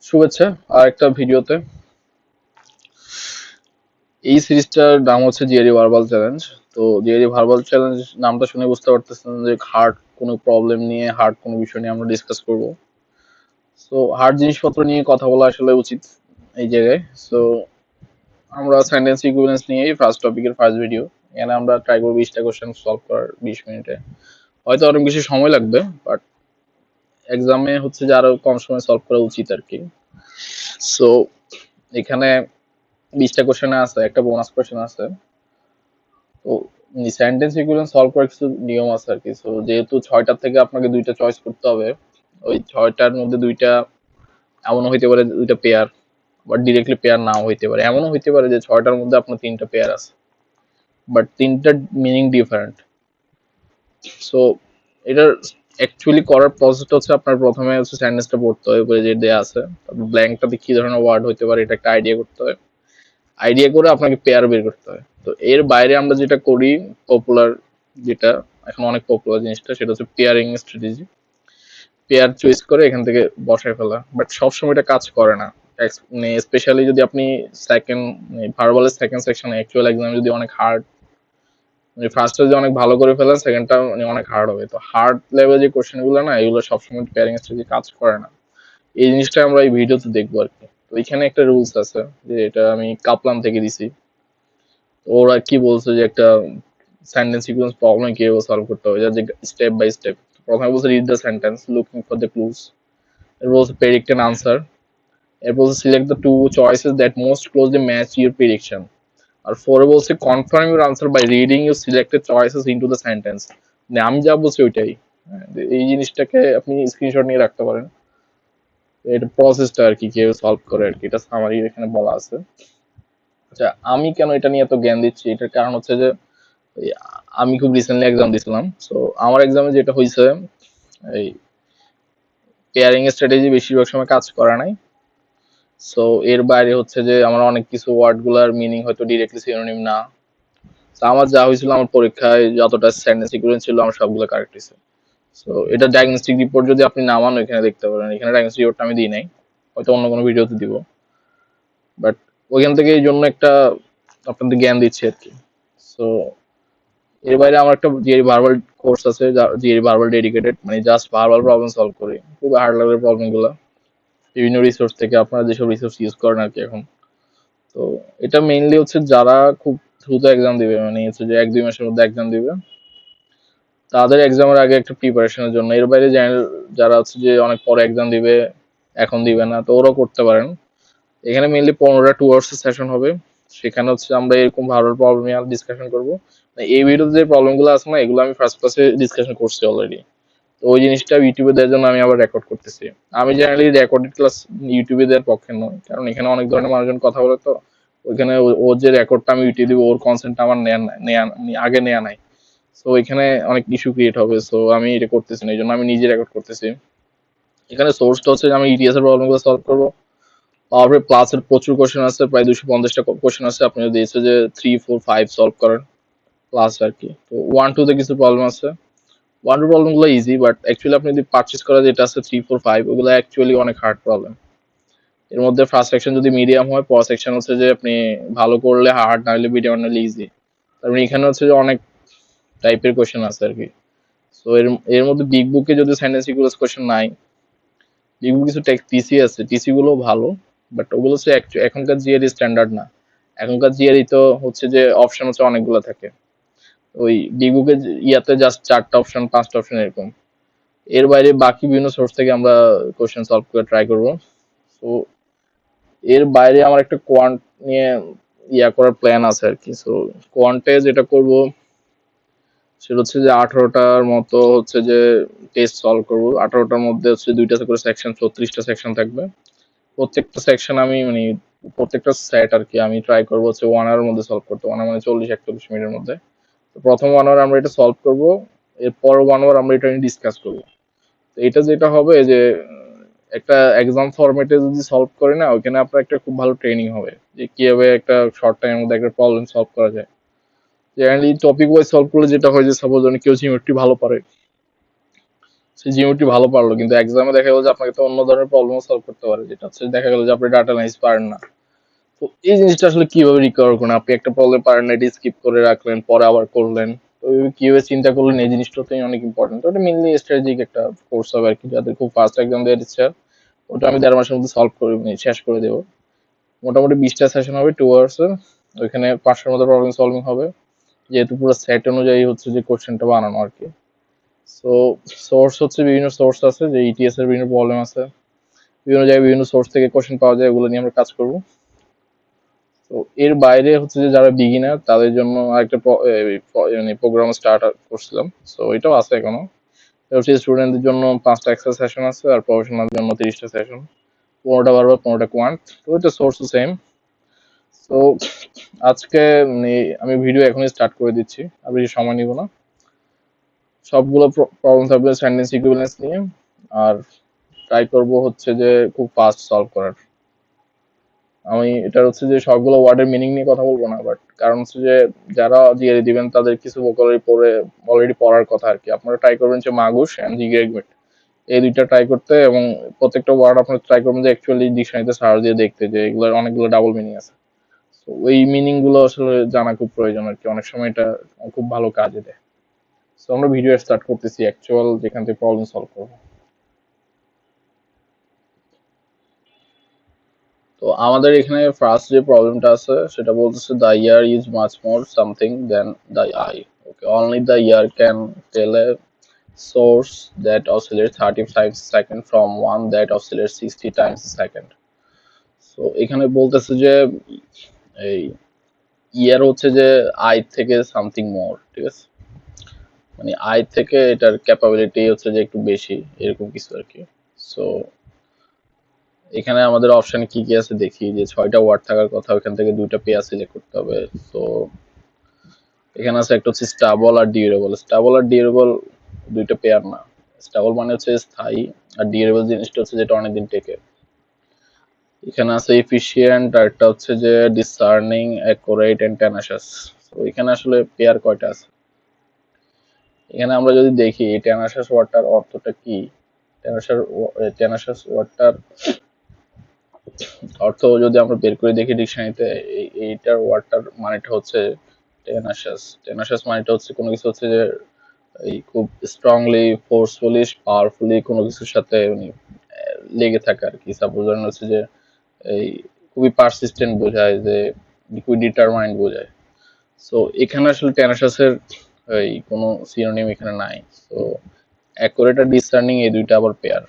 শুভেচ্ছা আর একটা ভিডিওতে। এই সিরিজটার নাম হচ্ছে জিআরই ভার্বাল চ্যালেঞ্জ। তো জিআরই ভার্বাল চ্যালেঞ্জ নামটা শুনে বুঝতে পারতেছেন যে হার্ড কোনো প্রবলেম নিয়ে, হার্ড কোনো বিষয় নিয়ে আমরা ডিসকাস করব। সো হার্ড জিনিসপত্র নিয়ে কথা বলা আসলে উচিত এই জায়গায়। সো আমরা সেন্টেন্স ইকুইভ্যালেন্স নিয়েই ফার্স্ট টপিকের ফার্স্ট ভিডিও। এখানে আমরা ট্রাই করবো 20টা কোশ্চেন সলভ করার 20 মিনিটে। হয়তো অনেক বেশি সময় লাগবে, বাট এক্সামে হচ্ছে যে আরো কম সময় সলভ করা উচিত আর কি। সো এখানে 20টা কোশ্চেন আছে, একটা বোনাস কোশ্চেন আছে। তো সেন্টেন্স ইকুয়েশন সলভ করার কিছু নিয়ম আছে আর কি। সো যেহেতু 6টার থেকে আপনাকে দুইটা চয়েস করতে হবে, ওই 6টার মধ্যে দুইটা এমনও হইতে পারে যে দুইটা পেয়ার, বাট ডিরেক্টলি পেয়ার নাও হইতে পারে। এমনও হইতে পারে যে 6টার মধ্যে আপনার 3টা পেয়ার আছে, বাট তিনটার মিনিং ডিফারেন্ট। সো এটার অ্যাকচুয়ালি করার প্রসেসটা হচ্ছে আপনার প্রথমে হচ্ছে সেন্টেন্সটা পড়তে হবে, উপরে যে দেয়া আছে, তারপর ব্ল্যাঙ্কটাতে কি ধরনের ওয়ার্ড হইতে পারে এটা একটা আইডিয়া করতে হয়। আইডিয়া করে আপনাকে পেয়ার বের করতে হয়। তো এর বাইরে আমরা যেটা করি, পপুলার যেটা এখন অনেক পপুলার জিনিসটা, সেটা হচ্ছে পেয়ারিং স্ট্র্যাটেজি। পেয়ার চয়েস করে এখান থেকে বসায় ফেলা, বাট সবসময় এটা কাজ করে না। মানে স্পেশালি যদি আপনি সেকেন্ড ভার্বালের সেকেন্ড সেকশনে অ্যাকচুয়াল এক্সাম যদি অনেক হার্ড, মানে ফার্স্টটা যদি অনেক ভালো করে ফেলেন, সেকেন্ডটা মানে অনেক হার্ড হবে। তো হার্ড লেভেল যে কোশ্চেন গুলো না, এগুলো সবসময় পেয়ারিং স্ট্র্যাটেজি কাজ করে না। এই জিনিসটা আমরা এই ভিডিওতে দেখবো আর কি। তো এখানে একটা রুলস আছে, যে এটা আমি কাপলান থেকে দিছি। ওরা কি বলছে যে একটা সেন্টেন্স সিকোয়েন্স প্রবলেম কিভাবে সলভ করতে হবে, যার যে স্টেপ বাই স্টেপ। প্রথমে বলছে read the sentence looking for the clues, এরপর বলছে প্রেডিক্ট অ্যান আনসার, এরপর বলছে select the two choices that most closely match your prediction, আর ফোরে বলছে confirm your answer by reading your selected choices into the sentence. মানে আমি যা বলছি ওইটাই। হ্যাঁ, এই জিনিসটাকে আপনি স্ক্রিনশট নিয়ে রাখতে পারেন। এটা প্রসেসটা আর কি, কিভাবে সলভ করে আর কি, এটা সামারি এখানে বলা আছে। আচ্ছা, আমি কেন এটা নিয়ে এত জ্ঞান দিচ্ছি, এটার কারণ হচ্ছে যে এই আমি খুব রিসেন্টলি এক্সাম দিছিলাম। সো আমার এক্সামে যেটা হয়েছে, এই পেয়ারিং স্ট্র্যাটেজি বেশিরভাগ সময় কাজ করে নাই। সো এর বাইরে হচ্ছে যে আমার অনেক কিছু ওয়ার্ড গুলার মিনিং হয়তো ডিরেক্টলি সিনোনিম না। তো আমার যা হয়েছিল, আমার পরীক্ষায় যতটা সেন্টেন্স ইকুইভ্যালেন্ট ছিল আমার সবগুলো কারেক্ট হয়েছে। সো এটা ডায়াগনস্টিক রিপোর্ট যদি আপনি নামান এখানে দেখতে পারেন। এখানে ডায়াগনস্টিক রিপোর্টটা আমি দিই নাই, হয়তো অন্য কোনো ভিডিওতে দিব, বাট ওইখান থেকে এই জন্য একটা আপনাদের জ্ঞান দিচ্ছি আর কি। সো এর বাইরে আমার একটা জিআরই ভার্বাল কোর্স আছে, জিআরই ভার্বাল ডেডিকেটেড, মানে জাস্ট ভার্বাল প্রবলেম সলভ করি, খুব হার্ড লেভেলের প্রবলেম গুলো বিভিন্ন রিসোর্স থেকে, আপনারা যেসব রিসোর্স ইউজ করেন আর কি এখন। তো এটা মেইনলি হচ্ছে যারা খুব দ্রুত এক্সাম দিবে, মানে হচ্ছে যে 1-2 মাসের মধ্যে এক্সাম দিবে, তাদের এক্সামের আগে একটা প্রিপারেশনের জন্য। এর বাইরে যারা হচ্ছে যে অনেক পরে এক্সাম দিবে, এখন দিবে না, তো ওরাও করতে পারেন। এখানে মেইনলি 15টা 2 আওয়ার্স সেশন হবে। সেখানে হচ্ছে আমরা এরকম ভার্বাল প্রবলেম নিয়ে ডিসকাশন করবো। এই ভিডিওতে যে প্রবলেম গুলো আছে না, এগুলো আমি ফার্স্ট ক্লাসে ডিসকাশন করছি অলরেডি। তো ওই জিনিসটা ইউটিউবে দেওয়ার জন্য আমি আবার রেকর্ড করতেছি। আমি জেনারেলি রেকর্ডেড ক্লাস ইউটিউবে দেওয়ার পক্ষে নয়, কারণ এখানে অনেক ধরনের মানুষজন কথা বলে। তো ওইখানে ওর যে রেকর্ডটা আমি ইউটিউবে দিব, ওর কনসেন্টটা আমার আগে নেওয়া নাই। সো এখানে অনেক ইস্যু ক্রিয়েট হবে। সো আমি এটা করতেছি না, এই জন্য আমি নিজে রেকর্ড করতেছি। এখানে সোর্সটা হচ্ছে যে আমি ইটিএস এর প্রবলেম গুলো সলভ করবো। পাওয়ার প্লাস এর প্রচুর কোশ্চেন আছে, প্রায় 250টা কোশ্চেন আছে। আপনি যদি এসে যে 3, 4, 5 সলভ করেন প্লাস আর কি। তো 1, 2 তে কিছু প্রবলেম আছে। 1, 2 প্রবলেম গুলো ইজি, বাট অ্যাকচুয়ালি আপনি যদি পারচেস করা যেটা আছে 3, 4, 5, ওগুলো অ্যাকচুয়ালি অনেক হার্ড প্রবলেম। এর মধ্যে ফার্স্ট সেকশন যদি মিডিয়াম হয়, পর সেকশন হচ্ছে যে আপনি ভালো করলে হার্ড, না হলে মিডিয়াম, না হলে ইজি। তারপরে এখানে হচ্ছে যে অনেক টাইপের কোশ্চেন আছে আর কি। তো এর এর মধ্যে বিগ বুকে যদি সেন্টেন্স ইকুয়ালস কোশ্চেন নাই, বিগ বুক কিছু টিসি আছে, টিসি গুলো ভালো, বাট ওগুলো হচ্ছে এখনকার জিআরই স্ট্যান্ডার্ড না। এখনকার জিআরই তো হচ্ছে যে অপশন হচ্ছে অনেকগুলো থাকে। ওই বিগ বুকে ইয়াতে জাস্ট 4টা অপশন, 5টা অপশন এরকম। এর বাইরে বাকি বিভিন্ন সোর্স থেকে আমরা কোশ্চেন সলভ করে ট্রাই করব। তো এর বাইরে আমার একটা কোয়ান্ট নিয়ে করার প্ল্যান আছে আর কি। সো কোয়ান্টে যেটা করব সেটা হচ্ছে যে 18টার মতো হচ্ছে যে টেস্ট সলভ করব। 18টার মধ্যে হচ্ছে 2টা করে সেকশন, 36টা সেকশন থাকবে। প্রত্যেকটা সেকশন আমি মানে প্রত্যেকটা সেট আর কি আমি ট্রাই করবো হচ্ছে 1 আওয়ারের মধ্যে সলভ করতে। 1 আওয়ার মানে 40-41 মিনিটের মধ্যে। তো প্রথম 1 আওয়ার আমরা এটা সলভ করব, এরপর 1 আওয়ার আমরা এটা নিয়ে ডিসকাস করব। তো এটা যেটা হবে যে একটা এক্সাম ফরম্যাটে যদি সলভ করে না, ওইখানে আপনার একটা খুব ভালো ট্রেনিং হবে যে কিভাবে একটা শর্ট টাইমের মধ্যে একটা প্রবলেম সলভ করা যায়। জেনারেলি টপিক ওয়াইজ সলভ করলে যেটা হয় যে, সাপোজ অনেক কেউ জিওমেট্রি ভালো পারে, সে জিওমেট্রি ভালো পারলো কিন্তু এক্সামে দেখা গেল যে আপনাকে তো অন্য ধরনের প্রবলেম সলভ করতে পারে, যেটা হচ্ছে দেখা গেল যে আপনি ডাটা অ্যানালাইসিস পারেন না। তো এই জিনিসটা আসলে কিভাবে রিকভার করেন? আপনি একটা প্রবলেম পারেন না, এটি স্কিপ করে রাখলেন, পরে আবার করলেন। তো এইভাবে কিভাবে চিন্তা করলেন, এই জিনিসটাতেই অনেক ইম্পর্টেন্ট। ওটা মেইনলি স্ট্র্যাটেজিক একটা কোর্স হবে আর কি, যাদের খুব ফাস্ট এক্সাম দেওয়ার ইচ্ছা ওটা আমি 1.5 মাসের মধ্যে সলভ করে শেষ করে দেবো। মোটামুটি 20টা সেশন হবে 2 আওয়ার্স এর। ওইখানে 500-এর মতো প্রবলেম সলভিং হবে, যেহেতু পুরো সেট অনুযায়ী হচ্ছে যে কোশ্চেনটা বানানো আর কি। সো সোর্স হচ্ছে বিভিন্ন সোর্স আছে, যে ইটিএস এর বিভিন্ন প্রবলেম আছে, বিভিন্ন জায়গায় বিভিন্ন সোর্স থেকে কোশ্চেন পাওয়া যায়, ওগুলো নিয়ে আমরা কাজ করব। তো এর বাইরে হচ্ছে যে যারা বিগিনার তাদের জন্য আরেকটা মানে প্রোগ্রাম স্টার্ট করছিলাম, সো এটাও আছে এখনো। হচ্ছে স্টুডেন্টদের জন্য 5টা এক্সট্রা সেশন আছে, আর প্রফেশনাল জন্য 30টা সেশন, 15টা বারবার 15টা কোয়ান্ট। তো এটা সোর্স সেম। তো আজকে মানে আমি ভিডিও এখনই স্টার্ট করে দিচ্ছি, আর বেশি সময় নিব না। সবগুলো প্রবলেম থাকবে সেন্টেন্স ইকুইভ্যালেন্স নিয়ে, আর ট্রাই করব হচ্ছে যে খুব ফাস্ট সলভ করার। আমি এটা হচ্ছে যে সবগুলো ওয়ার্ডের মিনিং নিয়ে কথা বলবো না, বাট কারণ হচ্ছে যে যারা জিআরই দিবেন তাদের কিছু ভোকাবুলারি পড়ে অলরেডি পড়ার কথা আর কি। আপনারা ট্রাই করবেন যে মাগুস এন্ড জিগ্রেগমেন্ট এই দুইটা ট্রাই করতে, এবং প্রত্যেকটা ওয়ার্ড আপনারা ট্রাই করবেন যে অ্যাকচুয়ালি ডিকশনারিতে সার্চ দিয়ে দেখতে, যে এগুলোর অনেকগুলো ডাবল মিনিং আছে। তো ওই মিনিং গুলো আসলে জানা খুব প্রয়োজন আর কি, অনেক সময় এটা খুব ভালো কাজে দেয়। তো আমরা ভিডিও স্টার্ট করতেছি অ্যাকচুয়াল যেখান থেকে প্রবলেম সলভ করবো। তো আমাদের এখানে ফার্স্ট যে প্রবলেমটা আছে সেটা বলতেছে the ear is much more something than the eye. Okay, only the ear can tell a source that oscillates 35 second from one that oscillates 60 times a second. So এখানে বলতেছে যে এই ইয়ার হচ্ছে যে আই থেকে সামথিং মোর, ঠিক আছে, মানে আই থেকে এটার ক্যাপাবিলিটি হচ্ছে যে একটু বেশি, এরকম কিছু আর কি। সো এখানে আমাদের অপশনে কি কি আছে দেখি, যে 6টা ওয়ার্ড থাকার কথা, ওখান থেকে 2টা পেয়ার সিলেক্ট করতে হবে। তো এখানে আছে একটা হচ্ছে স্টেবল আর ডিউরেবল। স্টেবল আর ডিউরেবল দুইটা পেয়ার না। স্টেবল মানে হচ্ছে স্থায়ী, আর ডিউরেবল জিনিসটা হচ্ছে যেটা অনেকদিন টেকে। এখানে আছে এফিশিয়েন্ট, আর একটা হচ্ছে যে ডিসার্নিং, অ্যাকুরেট এন্ড টেনাশাস। তো এখানে আসলে পেয়ার কয়টা আছে? এখানে আমরা যদি দেখি টেনাশাস ওয়ার্ডটার অর্থটা কি, টেনাশাস ওয়ার্ডটার অর্থ যদি আমরা বের করে দেখি ডিকশনারিতে, এইটার ওয়ার্ডটার মানেটা হচ্ছে টেনাশাস। টেনাশাস মানেটা হচ্ছে কোনো কিছু হচ্ছে যে এই খুব স্ট্রংলি, ফোর্সফুলি, পাওয়ারফুলি কোনো কিছুর সাথে মানে লেগে থাকা আর কি। সাপোজ ধরেন হচ্ছে যে এই খুবই পারসিস্টেন্ট বোঝায়, যে খুবই ডিটারমাইন্ড বোঝায়। সো এখানে আসলে টেনাশাসের এই কোনো সিনোনিম এখানে নাই। সো অ্যাকুরেট আর ডিসার্নিং এই দুইটা আবার পেয়ার।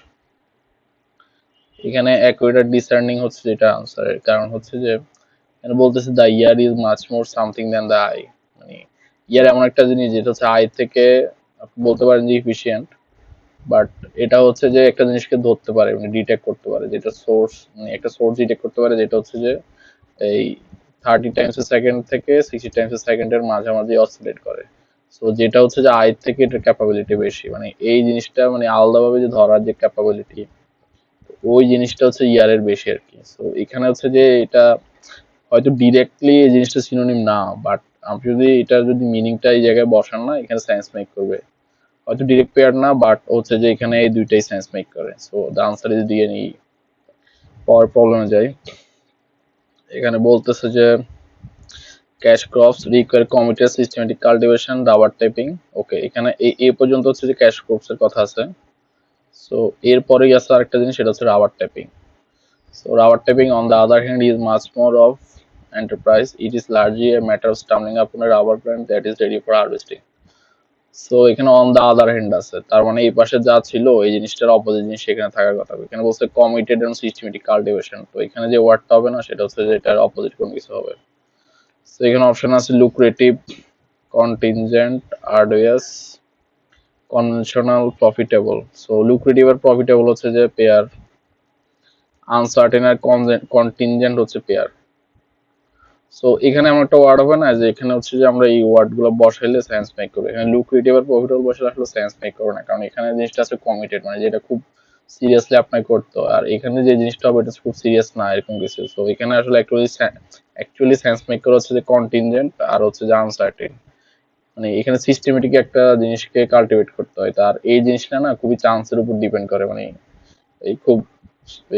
এখানে অ্যাকুরেট আর ডিসার্নিং হচ্ছে যেটা আনসারের, কারণ হচ্ছে যে এখানে বলতেছে the ear is much more something than the I. মানে ইয়ার এমন একটা জিনিস যেটা হচ্ছে আই থেকে আপনি বলতে পারেন যে ইফিশিয়েন্ট, বাট এটা হচ্ছে যে একটা জিনিসকে ধরতে পারে, মানে ডিটেক্ট করতে পারে, যেটা সোর্স, মানে একটা সোর্স ডিটেক্ট করতে পারে, যেটা হচ্ছে যে এই 30 টাইমস এ সেকেন্ড থেকে 60 টাইমস এ সেকেন্ডের মাঝামাঝি অসিলেট করে। সো যেটা হচ্ছে যে আই থেকে এটার ক্যাপাবিলিটি বেশি, মানে এই জিনিসটা মানে আলাদাভাবে যে ধরার যে ক্যাপাবিলিটি, ওই জিনিসটা হচ্ছে ইয়ারের বেশি আর কি। সো এখানে হচ্ছে যে এটা হয়তো ডিরেক্টলি এই জিনিসটা সিনোনিম না, বাট আপনি যদি এটা যদি মিনিংটা এই জায়গায় বসান না, এখানে সেন্স মেক করবে। হয়তো ডিরেক্ট পেয়ার না, বাট হচ্ছে যে এখানে এই দুইটাই সেন্স মেক করে। So the answer is D and E. Power প্রবলেমে যাই। এখানে বলতেছে যে cash crops require commuter systematic cultivation, rubber tapping. Okay, এখানে এই পর্যন্ত হচ্ছে যে ক্যাশ ক্রপস এর কথা আছে। সো এরপরেই আছে আরেকটা জিনিস, সেটা হচ্ছে rubber tapping. So rubber tapping, on the other hand, is much more of enterprise. It is largely a matter of stumbling upon a rubber plant that is ready for harvesting. So এখানে on the other hand আছে, তার মানে এই পাশে যা ছিল এই জিনিসটার অপোজিট জিনিস সেখানে থাকার কথা। এখানে বলছে committed and systematic cultivation, তো এখানে যে ওয়ার্ডটা হবে না সেটা হচ্ছে যে এটার অপোজিট কোনো কিছু হবে। তো এখানে অপশন আছে lucrative, contingent, arduous, conventional, profitable. So lucrative আর profitable হচ্ছে যে পেয়ার, আনসার্টেন আর কন্টিনজেন্ট হচ্ছে পেয়ার। সো এখানে এমন একটা ওয়ার্ড হবে না যে এখানে হচ্ছে যে আমরা এই ওয়ার্ড গুলো বসাইলে সেন্স মেক করবে, এখানে লুক্রেটিভ আর প্রফিটেবল বসালে আসলে সেন্স মেক করবে না, কারণ এখানে জিনিসটা আছে কমিটেড, মানে যেটা খুব সিরিয়াসলি আপনাকে করতে হয়, আর এখানে যে জিনিসটা হবে এটা খুব সিরিয়াস না এরকম কিছু। সো এখানে আসলে অ্যাকচুয়ালি সেন্স মেক করা হচ্ছে যে কন্টিনজেন্ট আর হচ্ছে যে আনসার্টেন। মানে এখানে সিস্টেমেটিক একটা জিনিসকে কাল্টিভেট করতে হয়। তার এই জিনিসটা না খুবই চান্সের উপর ডিপেন্ড করে। মানে এই খুব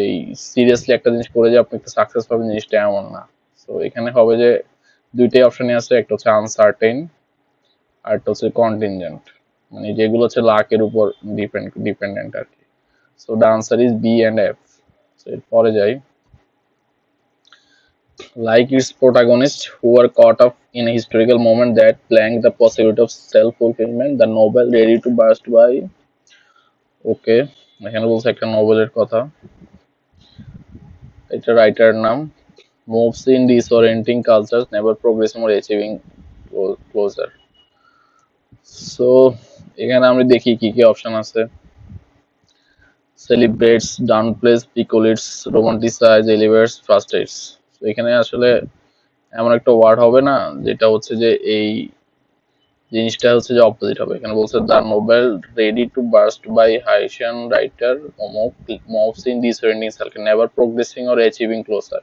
এই সিরিয়াসলি একটা জিনিস করে যে আপনি একটা সাকসেস পাবেন জিনিসটা এমন না। তো এখানে হবে যে দুইটাই অপশনই আছে, একটা হচ্ছে আনসার্টেন আর একটা হচ্ছে কন্টিনজেন্ট, মানে যেগুলো হচ্ছে লাকের উপর ডিপেন্ডেন্ট আর কি। So the answer is B and F. পরে যাই। Like its protagonists who were caught up in a historical moment that flanked the possibility of self-fulfillment, the novel ready to burst by, ওকে, এখানে বলছে একটা নোবেলের কথা, এটা writer নাম, moves in disorienting cultures, never progressing or achieving closure. So এখানে আমরা দেখি কি কি অপশন আছে। সেলিব্রেটস, ডাউনপ্লেস, পিকোলিটস, রোমান্টিসাইজ, এলিভেটস, ফ্রাস্ট্রেটস। তো এখানে আসলে এমন একটা ওয়ার্ড হবে না যেটা হচ্ছে যে এই জিনিসটা হচ্ছে যে অপোজিট হবে। এখানে বলছে the novel ready to burst by Haitian writer moves in disorienting circle, never progressing or achieving closure.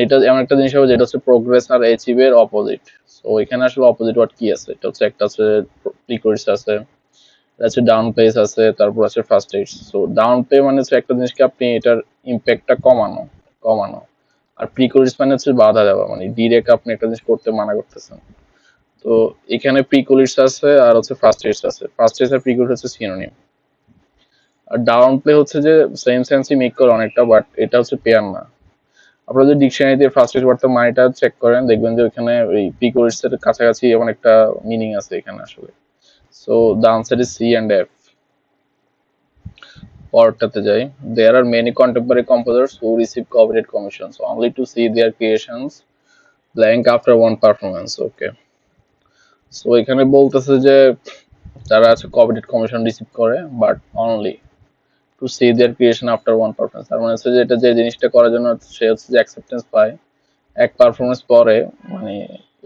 এটা এমন একটা জিনিস হবে যেটা হচ্ছে প্রোগ্রেস আর অ্যাচিভ এর অপোজিট। সো এখানে আসলে অপোজিট ওয়ার্ড কি আছে? এটা হচ্ছে একটা আছে প্রিকোরিস আছে, এটা আছে ডাউন পেস আছে, তারপর আছে first aid. So down pay মানে হচ্ছে একটা জিনিসকে আপনি এটার ইম্প্যাক্টটা কমানো কমানো, আর প্রিকোরিস মানে হচ্ছে বাধা দেওয়া, মানে ডিরেক্ট আপনি একটা জিনিস করতে মানা করতেছেন। তো এখানে প্রিকোলিটস আছে আর হচ্ছে ফার্স্ট এইডস আছে। ফার্স্ট এইডস আর প্রিকোলিটস হচ্ছে সিনোনিম। আর ডাউন প্লে হচ্ছে যে সেম সেন্সই মেক করে অনেকটা, বাট এটা হচ্ছে পেয়ার না। আপনারা যদি ডিকশনারিতে ফার্স্ট এইড ওয়ার্ডটা মানেটা চেক করেন, দেখবেন যে ওখানে ওই প্রিকোলিটস এর কাছাকাছি এমন একটা মিনিং আছে এখানে আসলে। So the answer is C and F. পরেরটাতে যাই। There are many contemporary composers who receive copyright commissions only to see their creations blank after one performance. Okay. So এখানে বলতেছে যে যারা আছে কপিরাইট কমিশন রিসিভ করে, but only to see their creation after one performance. তার মানে হচ্ছে যে এটা যে জিনিসটা করার জন্য সে হচ্ছে যে অ্যাকসেপ্টেন্স পায় এক পারফরমেন্স পরে, মানে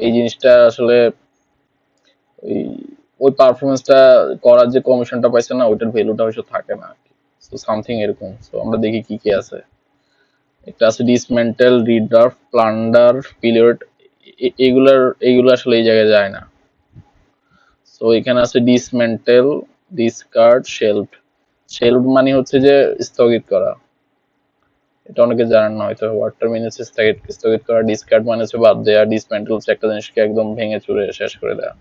এই জিনিসটা আসলে ওই ওই পারফরমেন্সটা করার যে কমিশনটা পাইছে না, ওইটার ভ্যালুটা হয়তো থাকে না। সো সামথিং এরকম। সো আমরা দেখি কি কি আছে। একটা আছে ডিসমেন্টেল, রিড্রাফট, প্লান্ডার, পিলিয়ড। এগুলো আসলে এই জায়গায় যায় না। সো এখানে আছে ডিসমেন্টেল, ডিসকার্ড, শেলফ। শেলফ মানে হচ্ছে যে স্থগিত করা, এটা অনেকে জানেন না হয়তো। ওয়ার্ডটার মিনিং হচ্ছে স্থগিত করা। ডিসকার্ড মানে হচ্ছে বাদ দেয়া। ডিসমেন্টেল হচ্ছে একটা জিনিসকে একদম ভেঙে চুরে শেষ করে দেওয়া।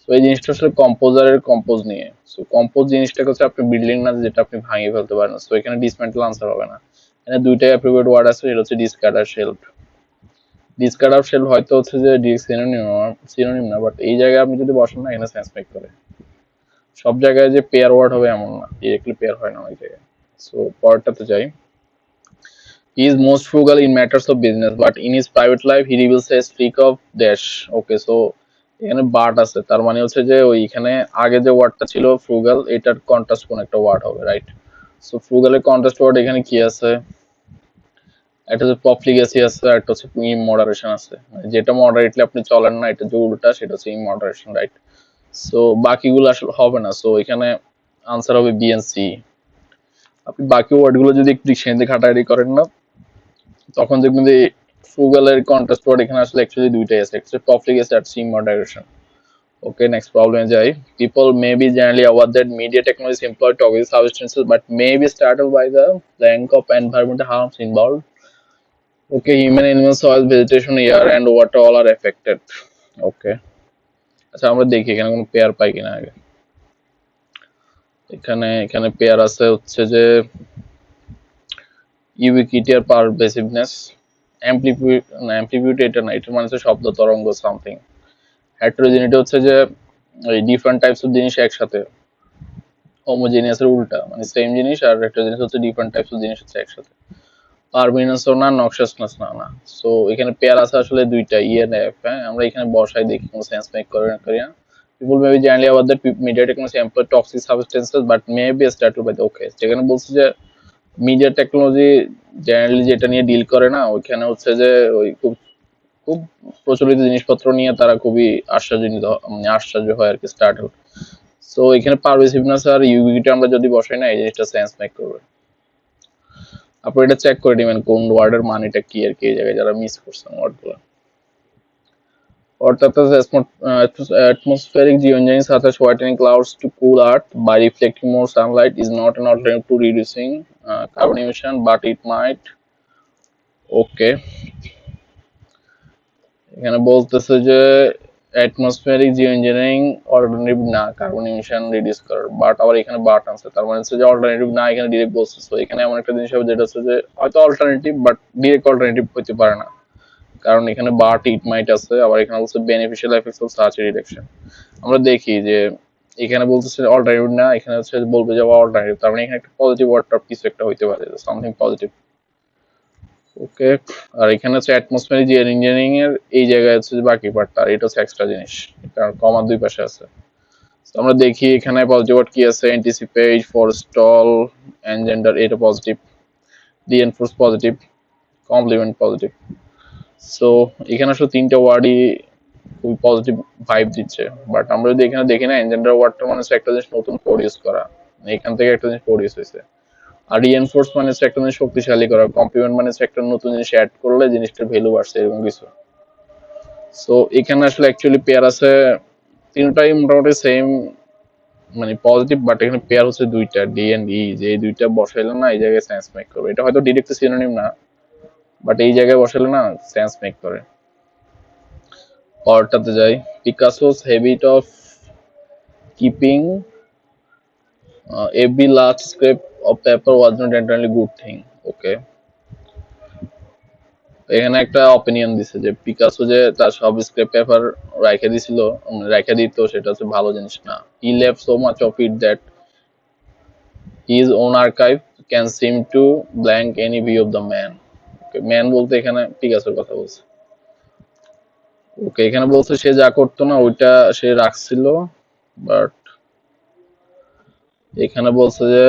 তো এই জিনিসটা আসলে কম্পোজারের কম্পোজ নিয়ে। সো কম্পোজ জিনিসটাকে হচ্ছে আপনি বিল্ডিং না যেটা আপনি ভাঙিয়ে ফেলতে পারেন। সো এখানে ডিসমেন্টেল আনসার হবে না। এখানে দুইটাই অ্যাপ্রোপ্রিয়েট ওয়ার্ড আছে, এটা হচ্ছে ডিসকার্ড আর শেলফ। ডিসকার্ড আর শেলফ হয়তো হচ্ছে যে সিনোনিম না, বাট এই জায়গায় আপনি যদি বসেন না, এখানে সেন্স মেক করে। সব জায়গায় যে পেয়ার ওয়ার্ড হবে এমন না, ডিরেক্টলি পেয়ার হয় না ওই জায়গায়। সো পরেরটাতে যাই। He is most frugal in matters of business, but in his private life he reveals a streak of dash. Okay, so এখানে বাট আছে, তার মানে হচ্ছে যে ওইখানে আগে যে ওয়ার্ডটা ছিল ফ্রুগাল, এটার কন্ট্রাস্ট কোন একটা ওয়ার্ড হবে, রাইট? সো ফ্রুগালের কন্ট্রাস্ট ওয়ার্ড এখানে কি আছে? একটা হচ্ছে প্রফলিগেসি আছে, আর একটা হচ্ছে ইমমডারেশন আছে। মানে যেটা মডারেটলি আপনি চলেন না, এটা যে উল্টা সেটা হচ্ছে ইমমডারেশন, রাইট? সো বাকিগুলো আসলে হবে না। সো এখানে আনসার হবে বি এন্ড সি। আপনি বাকি ওয়ার্ডগুলো যদি একটু ডিকশনারিতে ঘাটাঘাটি করেন না, তখন দেখবেন যে ফ্রুগালের কন্ট্রাস্ট ওয়ার্ড এখানে আসলে অ্যাকচুয়ালি দুইটাই আছে, একটা প্রফলিগেসি আর ইমমডারেশন। Okay, next problem যাই. People may be generally aware that media technologies employ toxic substances, but may be startled by the rank of environmental harms involved. Okay, human, animal, soil, vegetation, air, and water all are affected. Okay. আচ্ছা আমরা দেখি এখানে কোনো pair পাই কিনা আগে। এখানে এখানে pair আছে হচ্ছে যে ইউবিকিটি আর পারভেসিভনেস। অ্যাম্প্লিফিউড এটা না, এটা মানে হচ্ছে শব্দ তরঙ্গ সামথিং। হেটেরোজেনিটি হচ্ছে যে ওই ডিফারেন্ট টাইপস অফ জিনিস একসাথে। হোমোজেনিয়াসের উল্টা, মানে সেম জিনিস আর একটা জিনিস হচ্ছে ডিফারেন্ট টাইপস অফ জিনিস হচ্ছে একসাথে। পারমিনেন্সও না, নক্সাসনেস না। সো এখানে পেয়ার আছে আসলে দুইটা, ই এন্ড এফ। হ্যাঁ, আমরা এখানে বসাই দেখি কোনো সেন্স মেক করে না করি না। People may be generally aware that media technology employ toxic substances but may be startled by the, okay, যেখানে বলছে যে মিডিয়া টেকনোলজি জেনারেলি যেটা নিয়ে ডিল করে না, ওইখানে হচ্ছে যে ওই খুব খুব প্রচলিত জিনিসপত্র নিয়ে তারা খুবই আশ্চর্য হয় আর কি, স্টার্টল। সো এখানে পারভেসিভনেস আর ইউবিকিটি আমরা যদি বসাই না, এই জিনিসটা সেন্স মেক করবে। আপনি এটা চেক করে নেবেন কোন ওয়ার্ডের মানেটা কি আর কি, এই জায়গায় যারা মিস করছেন ওয়ার্ডগুলো। অর্থাৎ atmospheric geoengineering such as whitening clouds to cool earth by reflecting more sunlight is not an alternative to reducing carbon emission, but it might. Okay, এখানে বলতেছে যে অ্যাটমসফিয়ারিক জিও ইঞ্জিনিয়ারিং অল্টারনেটিভ না কার্বন ইমিশন রিডিউস করার, but আবার এখানে but আছে, তার মানে হচ্ছে যে অল্টারনেটিভ না, এখানে ডিরেক্ট বলছে। তো এখানে এমন একটা জিনিস হবে যেটা হচ্ছে যে হয়তো অল্টারনেটিভ বাট ডিরেক্ট অল্টারনেটিভ হতে পারে না, কারণ এখানে বাট ইট মাইট আছে, আবার এখানে বলছে beneficial effects of such reduction. আমরা দেখি যে এখানে বলতেছে অল্টারনেটিভ না, এখানে হচ্ছে বলবে যে অল্টারনেটিভ, তার মানে এখানে একটা পজিটিভ ওয়ার্ডটা কিছু একটা হইতে পারে, সামথিং পজিটিভ। ওকে, আর এখানে হচ্ছে অ্যাটমসফিয়ারিক ইঞ্জিনিয়ারিং এর এই জায়গায় হচ্ছে যে বাকি পার্টটা, আর এটা হচ্ছে এক্সট্রা জিনিস, কারণ কমার দুই পাশে আছে। তো আমরা দেখি এখানে পজিটিভ ওয়ার্ড কি আছে, অ্যান্টিসিপেট, ফরস্টল, এনজেন্ডার, এটা positive, reinforce positive, compliment positive. So এখানে আসলে তিনটা ওয়ার্ডই খুবই পজিটিভ ভাইব দিচ্ছে, বাট আমরা যদি এখানে দেখি না, এনজেন্ডার ওয়ার্ডটা মানে হচ্ছে একটা জিনিস নতুন প্রডিউস করা, এখান থেকে একটা জিনিস প্রডিউস হয়েছে। আর রিএনফোর্স মানে হচ্ছে একটা জিনিস শক্তিশালী করা, কমপ্লিমেন্ট মানে হচ্ছে একটা নতুন জিনিস অ্যাড করলে জিনিসটার ভ্যালু বাড়ছে, এরকম কিছু। সো এখানে আসলে অ্যাকচুয়ালি পেয়ার আছে তিনটাই মোটামুটি সেম, মানে পজিটিভ, বাট এখানে পেয়ার হচ্ছে দুইটা, ডি এন্ড ই, যে এই দুইটা বসাইলে না এই জায়গায় সেন্স মেক করবে। এটা হয়তো ডিরেক্ট সিনোনিম না, বাট এই জায়গায় বসাইলে না সেন্স মেক করে। পরেরটাতে যাই, Picasso's habit of keeping every large scrap of paper was not entirely good thing. ওকে, এখানে একটা অপিনিয়ন দিছে যে পিকাসো যে তার সব স্ক্র্যাপ পেপার রাইখে দিছিল, রাইখে দিত, সেটা হচ্ছে ভালো জিনিস না। হি left so much of it that his own archive can seem to blank any view of the man. Okay, man বলতে এখানে পিকাসোর কথা বলছে। ওকে, এখানে বলছে সে যা করতো না ওইটা সে রাখছিল, বাট এখানে বলছে যে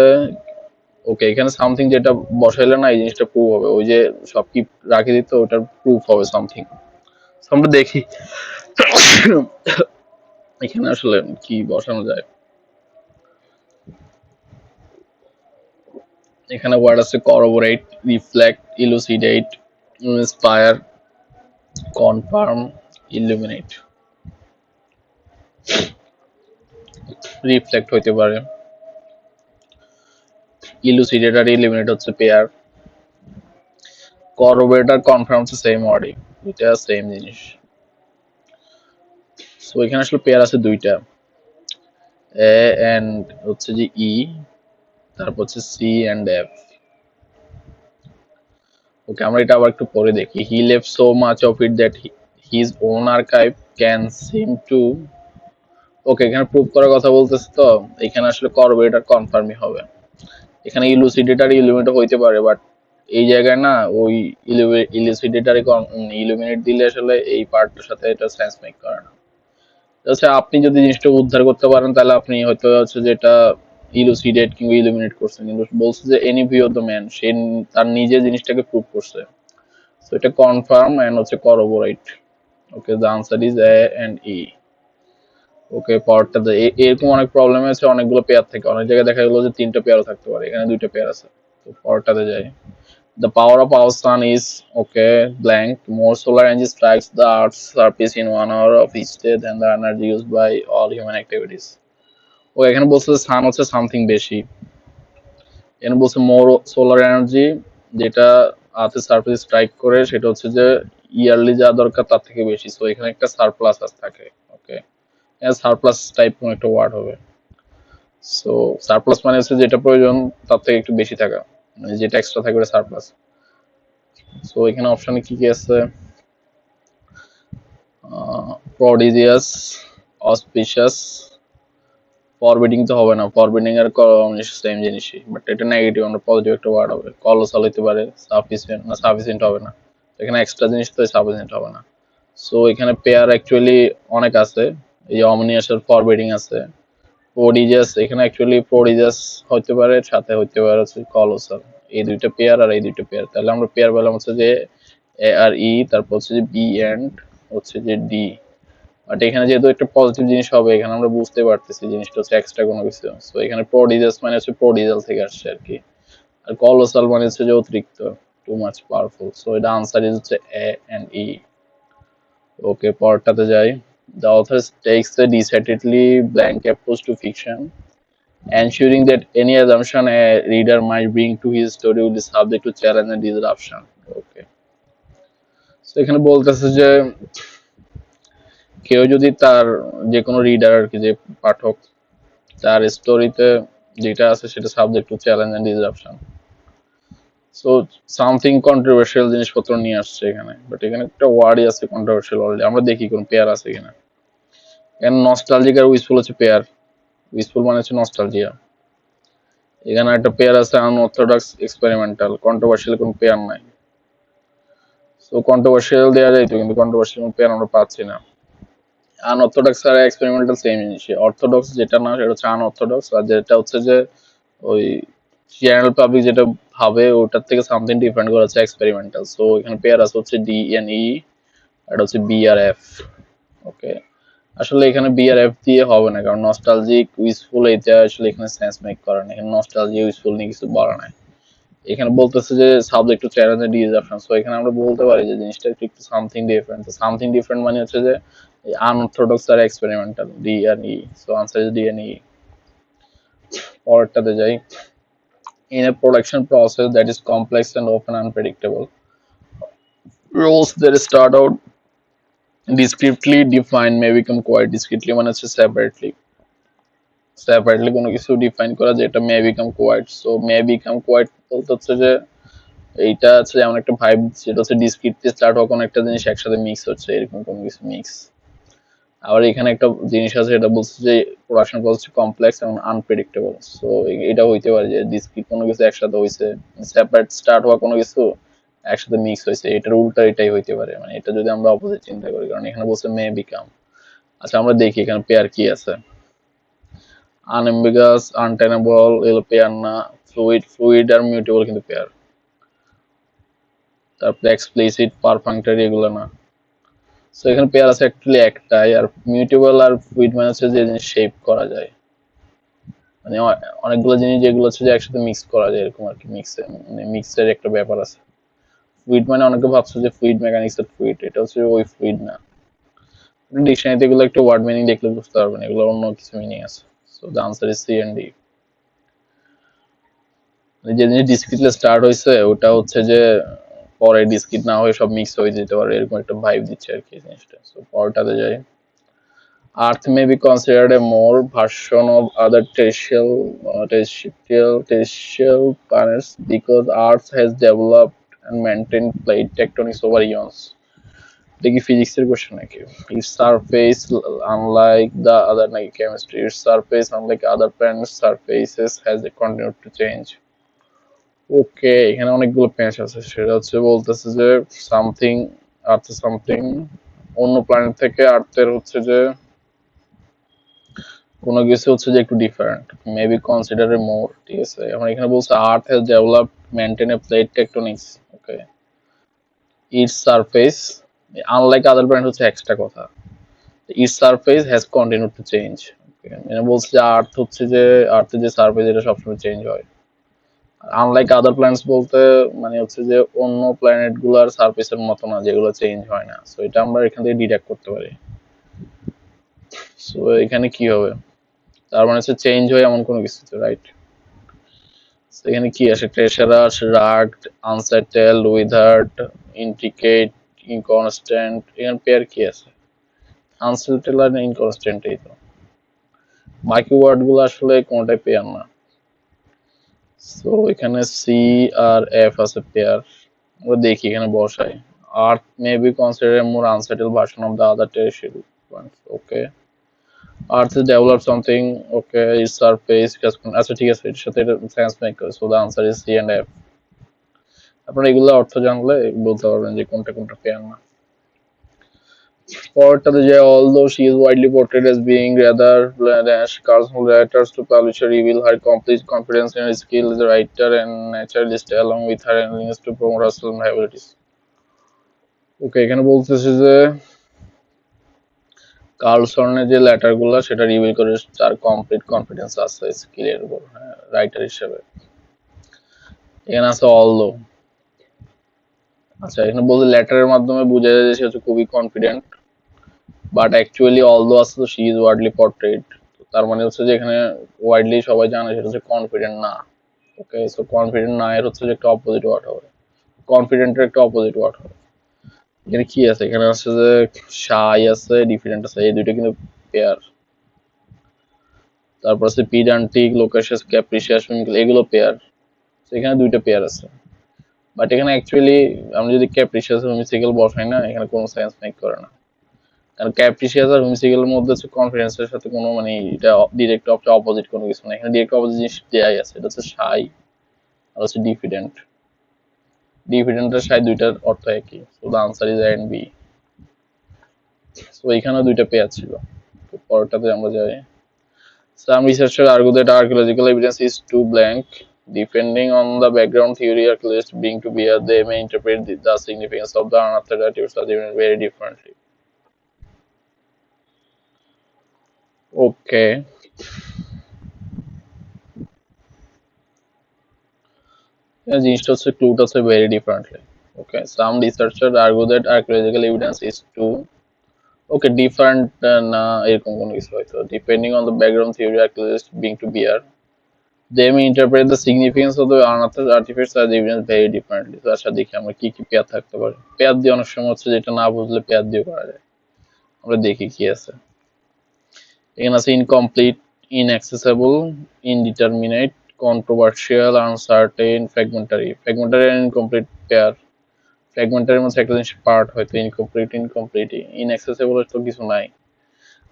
ওকে, এখানে সামথিং যেটা বসাইলে না এই জিনিসটা প্রুভ হবে, ওই যে সব কি রাখি দিত ওটার প্রুফ হবে সামথিং। আমরা দেখি এখানে আসলে কি বসানো যায়। এখানে ওয়ার্ড আছে corroborate, reflect, elucidate, inspire, confirm, illuminate. Reflect হইতে পারে, ইলুসিডেট আর ইলুমিনেট হচ্ছে পেয়ার, করোবোরেট আর কনফার্ম হচ্ছে সেম ওয়ার্ডই, এটা সেম জিনিস। সো এখানে আসলে পেয়ার আছে দুইটা, এ এন্ড হচ্ছে যে ই, তারপর হচ্ছে সি এন্ড এফ। ওকে, আমরা এটা আবার একটু পরে দেখি। He left so much of it that his own archive can seem to. Okay, এখানে প্রুভ করার কথা বলতেছে, তো এখানে আসলে করোবোরেট আর কনফার্মই হবে। এখানে ইলুসিডেট আর ইলুমিনেট হইতে পারে, বাট এই জায়গায় না ওই ইলুসিডেট আর ইলুমিনেট দিলে আসলে এই পার্টটার সাথে এটা সেন্স মেক করে না। আচ্ছা, আপনি যদি জিনিসটা উদ্ধার করতে পারেন তাহলে আপনি হয়তো হচ্ছে যে এটা ইলুসিডেট কিংবা ইলুমিনেট করছেন, কিন্তু বলছে যে any view of the man, সে তার নিজে জিনিসটাকে প্রুভ করছে। সো এটা কনফার্ম এন্ড হচ্ছে corroborate. Okay, the answer is A and E. Okay, পরেরটাতে এরকম অনেক প্রবলেম আছে, অনেকগুলো পেয়ার থাকে, অনেক জায়গায় দেখা গেলো যে তিনটা পেয়ারও থাকতে পারে, এখানে দুইটা পেয়ার আছে। তো পরেরটাতে যাই, the power of our sun is okay blank more solar energy strikes the earth's surface in 1 hour of each day than the energy used by all human activities. ও এখানে বলছে যে সান হচ্ছে সামথিং বেশি, এখানে বলছে মোর সোলার এনার্জি, যেটা আর্থের surface strike করে সেটা হচ্ছে যে ইয়ারলি যা দরকার তার থেকে বেশি। সো এখানে একটা সারপ্লাস থাকে। ওকে, সারপ্লাস টাইপ কোন একটা ওয়ার্ড হবে। সো সারপ্লাস মানে হচ্ছে যেটা প্রয়োজন তার থেকে একটু বেশি থাকা, মানে যেটা এক্সট্রা থাকবে ওটা সারপ্লাস। সো এখানে অপশনে কি কি আছে, প্রডিজিয়াস, অসপিশিয়াস, ফরবিডিং তো হবে না, ফরবিডিং আর সেম জিনিসই, বাট এটা নেগেটিভ, আমরা পজিটিভ একটা ওয়ার্ড হবে। কলোসাল হইতে পারে, সাফিসিয়েন্ট না, সাফিসিয়েন্ট হবে না, এখানে এক্সট্রা জিনিস তো সাফিসিয়েন্ট হবে না। সো এখানে পেয়ার অ্যাকচুয়ালি অনেক আছে, এই যে অমনিয়াসের ফরবিডিং আছে, প্রডিজিয়াস, এখানে অ্যাকচুয়ালি প্রডিজিয়াস হইতে পারে, সাথে হইতে পারে হচ্ছে কলোসাল, এই দুইটা পেয়ার আর এই দুইটা পেয়ার। তাহলে আমরা পেয়ার পেলাম হচ্ছে যে এ আর ই, তারপর হচ্ছে যে বি এন্ড হচ্ছে যে ডি। বাট এখানে যেহেতু একটা পজিটিভ জিনিস হবে, এখানে আমরা বুঝতে পারতেছি জিনিসটা হচ্ছে এক্সট্রা কোনো কিছু। সো এখানে প্রোডিজাস মানে হচ্ছে প্রোডিজাল থেকে আসছে আর কি, আর কলোসাল মানে হচ্ছে যে অতিরিক্ত, টু মাচ পাওয়ারফুল। সো এটা আনসার ইজ হচ্ছে এ এন্ড ই। ওকে, পরেরটাতে যাই। The author takes a decidedly blank approach to fiction, ensuring that any assumption a reader might bring to his story will be subject to challenge and disruption. ওকে, তো এখানে বলতেছে যে কেউ যদি তার যে কোনো রিডার আর কি, যে পাঠক, তার স্টোরিতে যেটা আছে সেটা subject to challenge and disruption. So something controversial জিনিসপত্র নিয়ে আসছে এখানে, বাট এখানে একটা ওয়ার্ডই আছে কন্ট্রোভার্সিয়াল অলরেডি। আমরা দেখি কোন পেয়ার আছে কিনা। এখানে নস্টালজিক আর উইসফুল হচ্ছে পেয়ার। উইসফুল মানে হচ্ছে নস্টালজিয়া। এখানে একটা পেয়ার আছে আনঅর্থোডক্স এক্সপেরিমেন্টাল। কন্ট্রোভার্সিয়াল কোন পেয়ার নাই। সো কন্ট্রোভার্সিয়াল দেওয়া যাইতো, কিন্তু কন্ট্রোভার্সিয়াল কোন পেয়ার আমরা পাচ্ছি না। আনঅর্থোডক্স আর এক্সপেরিমেন্টাল সেম জিনিসই। অর্থোডক্স যেটা না সেটা হচ্ছে আনঅর্থোডক্স, আর যেটা হচ্ছে যে ওই জেনারেল পাবলিক যেটা ভাবে ওটার থেকে সামথিং ডিফারেন্ট করা হচ্ছে এক্সপেরিমেন্টাল। সো এখানে পেয়ার আছে হচ্ছে ডি এন ই, এটা হচ্ছে বি আর এফ। ওকে, আসলে এখানে বি আর এফ দিয়ে হবে না, কারণ নস্টালজিক উইসফুল এটা আসলে এখানে সেন্স মেক করে না। এখানে নস্টালজিক উইসফুল নিয়ে কিছু বলা নাই। এখানে বলতেছে যে subject to challenge and disruption. So এখানে আমরা বলতে পারি যে জিনিসটা একটু সামথিং ডিফারেন্ট। সামথিং ডিফারেন্ট মানে হচ্ছে যে আনঅর্থোডক্স আর experimental, D and E. So answer is D and E. পরেরটাতে যাই। In a production process that is complex and often unpredictable, roles that start out discretely defined may become quite discretely মানে হচ্ছে separately কোনো কিছু define করা, যেটা may become quite। so may become quite বলতে হচ্ছে যে এইটা হচ্ছে যেমন একটা ভাইব, যেটা হচ্ছে ডিসক্রিটলি স্টার্ট হওয়া কোনো একটা জিনিস একসাথে মিক্স হচ্ছে, এরকম কোনো কিছু মিক্স। আবার এখানে একটা জিনিস আছে, এটা বলছে যে প্রোডাকশন প্রসেস কমপ্লেক্স এবং আনপ্রেডিক্টেবল। সো এটা হইতে পারে যে ডিসক্রিট কোনো কিছু একসাথে হইছে, সেপারেট স্টার্ট হওয়া কোনো কিছু একসাথে মিক্স হয়েছে, এটার উল্টা এটাই হইতে পারে। মানে এটা যদি আমরা অপোজিট চিন্তা করি, কারণ এখানে বলছে মে বিকাম। আচ্ছা, আমরা দেখি এখানে পেয়ার কি আছে। আনএম্বিগাস, আনটেনেবল, এগুলো পেয়ার না। ফ্লুইড আর মিউটেবল কিন্তু পেয়ার। তারপরে এক্সপ্লিসিট, পারফাংটরি, এগুলো না। সো এখানে পেয়ার আছে অ্যাকচুয়ালি একটাই। আর মিউটেবল আর ফ্লুইড মানে হচ্ছে যে জিনিস শেপ করা যায়, মানে অনেকগুলো জিনিস যেগুলো হচ্ছে যে একসাথে মিক্স করা যায়, এরকম আর কি। মানে মিক্সের একটা ব্যাপার আছে। ফ্লুইড মানে অনেকে ভাবছে যে ফ্লুইড মেকানিক্স এর ফ্লুইড, এটা হচ্ছে ওই ফ্লুইড না। ডিকশনারিতে এগুলো একটু ওয়ার্ড মিনিং দেখলে বুঝতে পারবেন, এগুলো অন্য কিছু মিনিং আছে। So the answer is C and D. যে জিনিস ডিসক্রিটলি স্টার্ট হয়েছে ওটা হচ্ছে যে পরে ডিসক্রিট না হয়ে সব মিক্স হয়ে যেতে পারে, এরকম একটা ভাইব দিচ্ছে আর কি জিনিসটা। সো পরটাতে যাই। Earth may be considered a more version of other terrestrial planets because Earth has developed and maintained plate tectonics over eons. এটা কি ফিজিক্সের কোশ্চেন নাকি? Its surface, unlike the other নাকি chemistry, its surface, unlike other planets' surfaces, has continued to change. ওকে, এখানে অনেকগুলো প্যাচ আছে। সেটা হচ্ছে বলতেছে যে সামথিং, আর্থে সামথিং অন্য প্ল্যানেট থেকে আর্থের হচ্ছে যে কোনো কিছু হচ্ছে যে একটু ডিফারেন্ট, মেবি কনসিডার মোর। ঠিক আছে, এখন এখানে বলছে earth has developed maintain a plate tectonics. Okay, its surface, unlike other planet হচ্ছে এক্সট্রা কথা। Its surface has continued to change. Okay, মানে বলছে যে আর্থ হচ্ছে যে আর্থের যে সারফেস এটা সবসময় চেঞ্জ হয়। আনলাইক আদার প্ল্যানেটস বলতে মানে হচ্ছে যে অন্য প্ল্যানেট গুলার সারফেসের মতো না, যেগুলো চেঞ্জ হয় না। সো এটা আমরা এখান থেকে ডিডাক্ট করতে পারি। সো এখানে কি হবে, তার মানে হচ্ছে চেঞ্জ হয় এমন কোনো কিছু, রাইট? এখানে কি আসে? ট্রেশারাস, রাগড, আনসেটেলড, উইথার্ড, ইন্ট্রিকেট, ইনকনস্ট্যান্ট। এখানে পেয়ার কি আছে? আনসেটেলড আর ইনকনস্ট্যান্ট, এই তো। বাকি ওয়ার্ড গুলো আসলে কোনটাই পেয়ার না। সো এখানে সি আর এফ আছে পেয়ার। আমরা দেখি এখানে বসাই। Earth may be considered more unsettled version of the other terrestrial planets. Okay, earth is develop something. Okay, its surface. আচ্ছা ঠিক আছে, এর সাথে এটা সেন্স মেক করে। So the answer is C and F. আপনারা এগুলো অর্থ জানলে বলতে পারবেন যে কোনটা কোনটা পেয়ার না। পরেরটাতে যে although she is widely portrayed as being rather rash, Carlson letters to publisher reveal her complete confidence in her skill as a writer and naturalist, along with her willingness to promote her film abilities. ওকে, এখানে বলতেছে যে কার্লসনের যে letter গুলো সেটা reveal করে তার complete confidence আছে স্কিলের উপর, রাইটার হিসেবে। এখানে আছে although। আচ্ছা, এখানে বলতে লেটারের মাধ্যমে বোঝা যায় যে সে হচ্ছে খুবই কনফিডেন্ট বাট অ্যাকচুয়ালি অলদো আছে তো শি ইজ ওয়ার্ডলি পোর্ট্রেট, তার মানে হচ্ছে যে এখানে ওয়াইডলি সবাই জানে সেটা হচ্ছে কনফিডেন্ট না। ওকে, সো কনফিডেন্ট না এর হচ্ছে যে একটা অপোজিট ওয়ার্ড হবে, কনফিডেন্টের একটা অপোজিট ওয়ার্ড হবে। এখানে কি আছে, এখানে আছে যে শাই আছে, ডিফিডেন্ট আছে, এই দুইটা কিন্তু পেয়ার। তারপর আছে পিডান্টিক, লোকেশাস, ক্যাপ্রিশিয়াস, এগুলো পেয়ার। এখানে দুইটা পেয়ার আছে। বাট এখানে অ্যাকচুয়ালি আমরা যদি ক্যাপ্রিশিয়াস হোমিসিক্যাল বসাই না, এখানে কোনো সেন্স মেক করে না। কারণ ক্যাপ্রিশিয়াস আর হোমিসিক্যালের মধ্যে হচ্ছে কনফিডেন্সের সাথে কোনো মানে এটা ডিরেক্ট অপোজিট কোনো কিছু না। এখানে ডিরেক্ট অপোজিট জিনিস দেয়াই আছে, এটা হচ্ছে শাই আর হচ্ছে ডিফিডেন্ট। ডিফিডেন্ট আর শাই দুইটার অর্থ একই। So the answer is A and B. So এখানেও দুইটা পেয়ার ছিল। তো পরেরটাতে আমরা যাই। Some researchers argue that archaeological evidence is too blank. Depending on the background theory archaeologists bring to bear, they may interpret the significance of the unearthed artifacts very differently. Okay. জিনিসটা হচ্ছে ক্লুটা হচ্ছে very differently. Okay. Some researchers argue that archaeological evidence is too different না এরকম কোনো কিছু হয়তো depending on the background theory archaeologists bring to bear, they may interpret the significance of the unearthed artifacts as evidence very differently. তো আচ্ছা দেখি আমরা কি কি পেয়ার থাকতে পারে। পেয়ার দিয়ে অনেক সময় হচ্ছে যেটা না বুঝলে পেয়ার দিয়ে করা যায়। আমরা দেখি কি আছে। এখানে আছে ইনকমপ্লিট, ইনঅ্যাক্সেসেবল, ইনডিটারমিনেট, কন্ট্রোভার্সিয়াল, আনসার্টেন, ফ্র্যাগমেন্টারি। ফ্র্যাগমেন্টারি আর ইনকমপ্লিট পেয়ার। ফ্র্যাগমেন্টারির মধ্যে একটা জিনিস পার্ট হয়তো ইনকমপ্লিট, ইনঅ্যাক্সেসেবল তো কিছু নাই।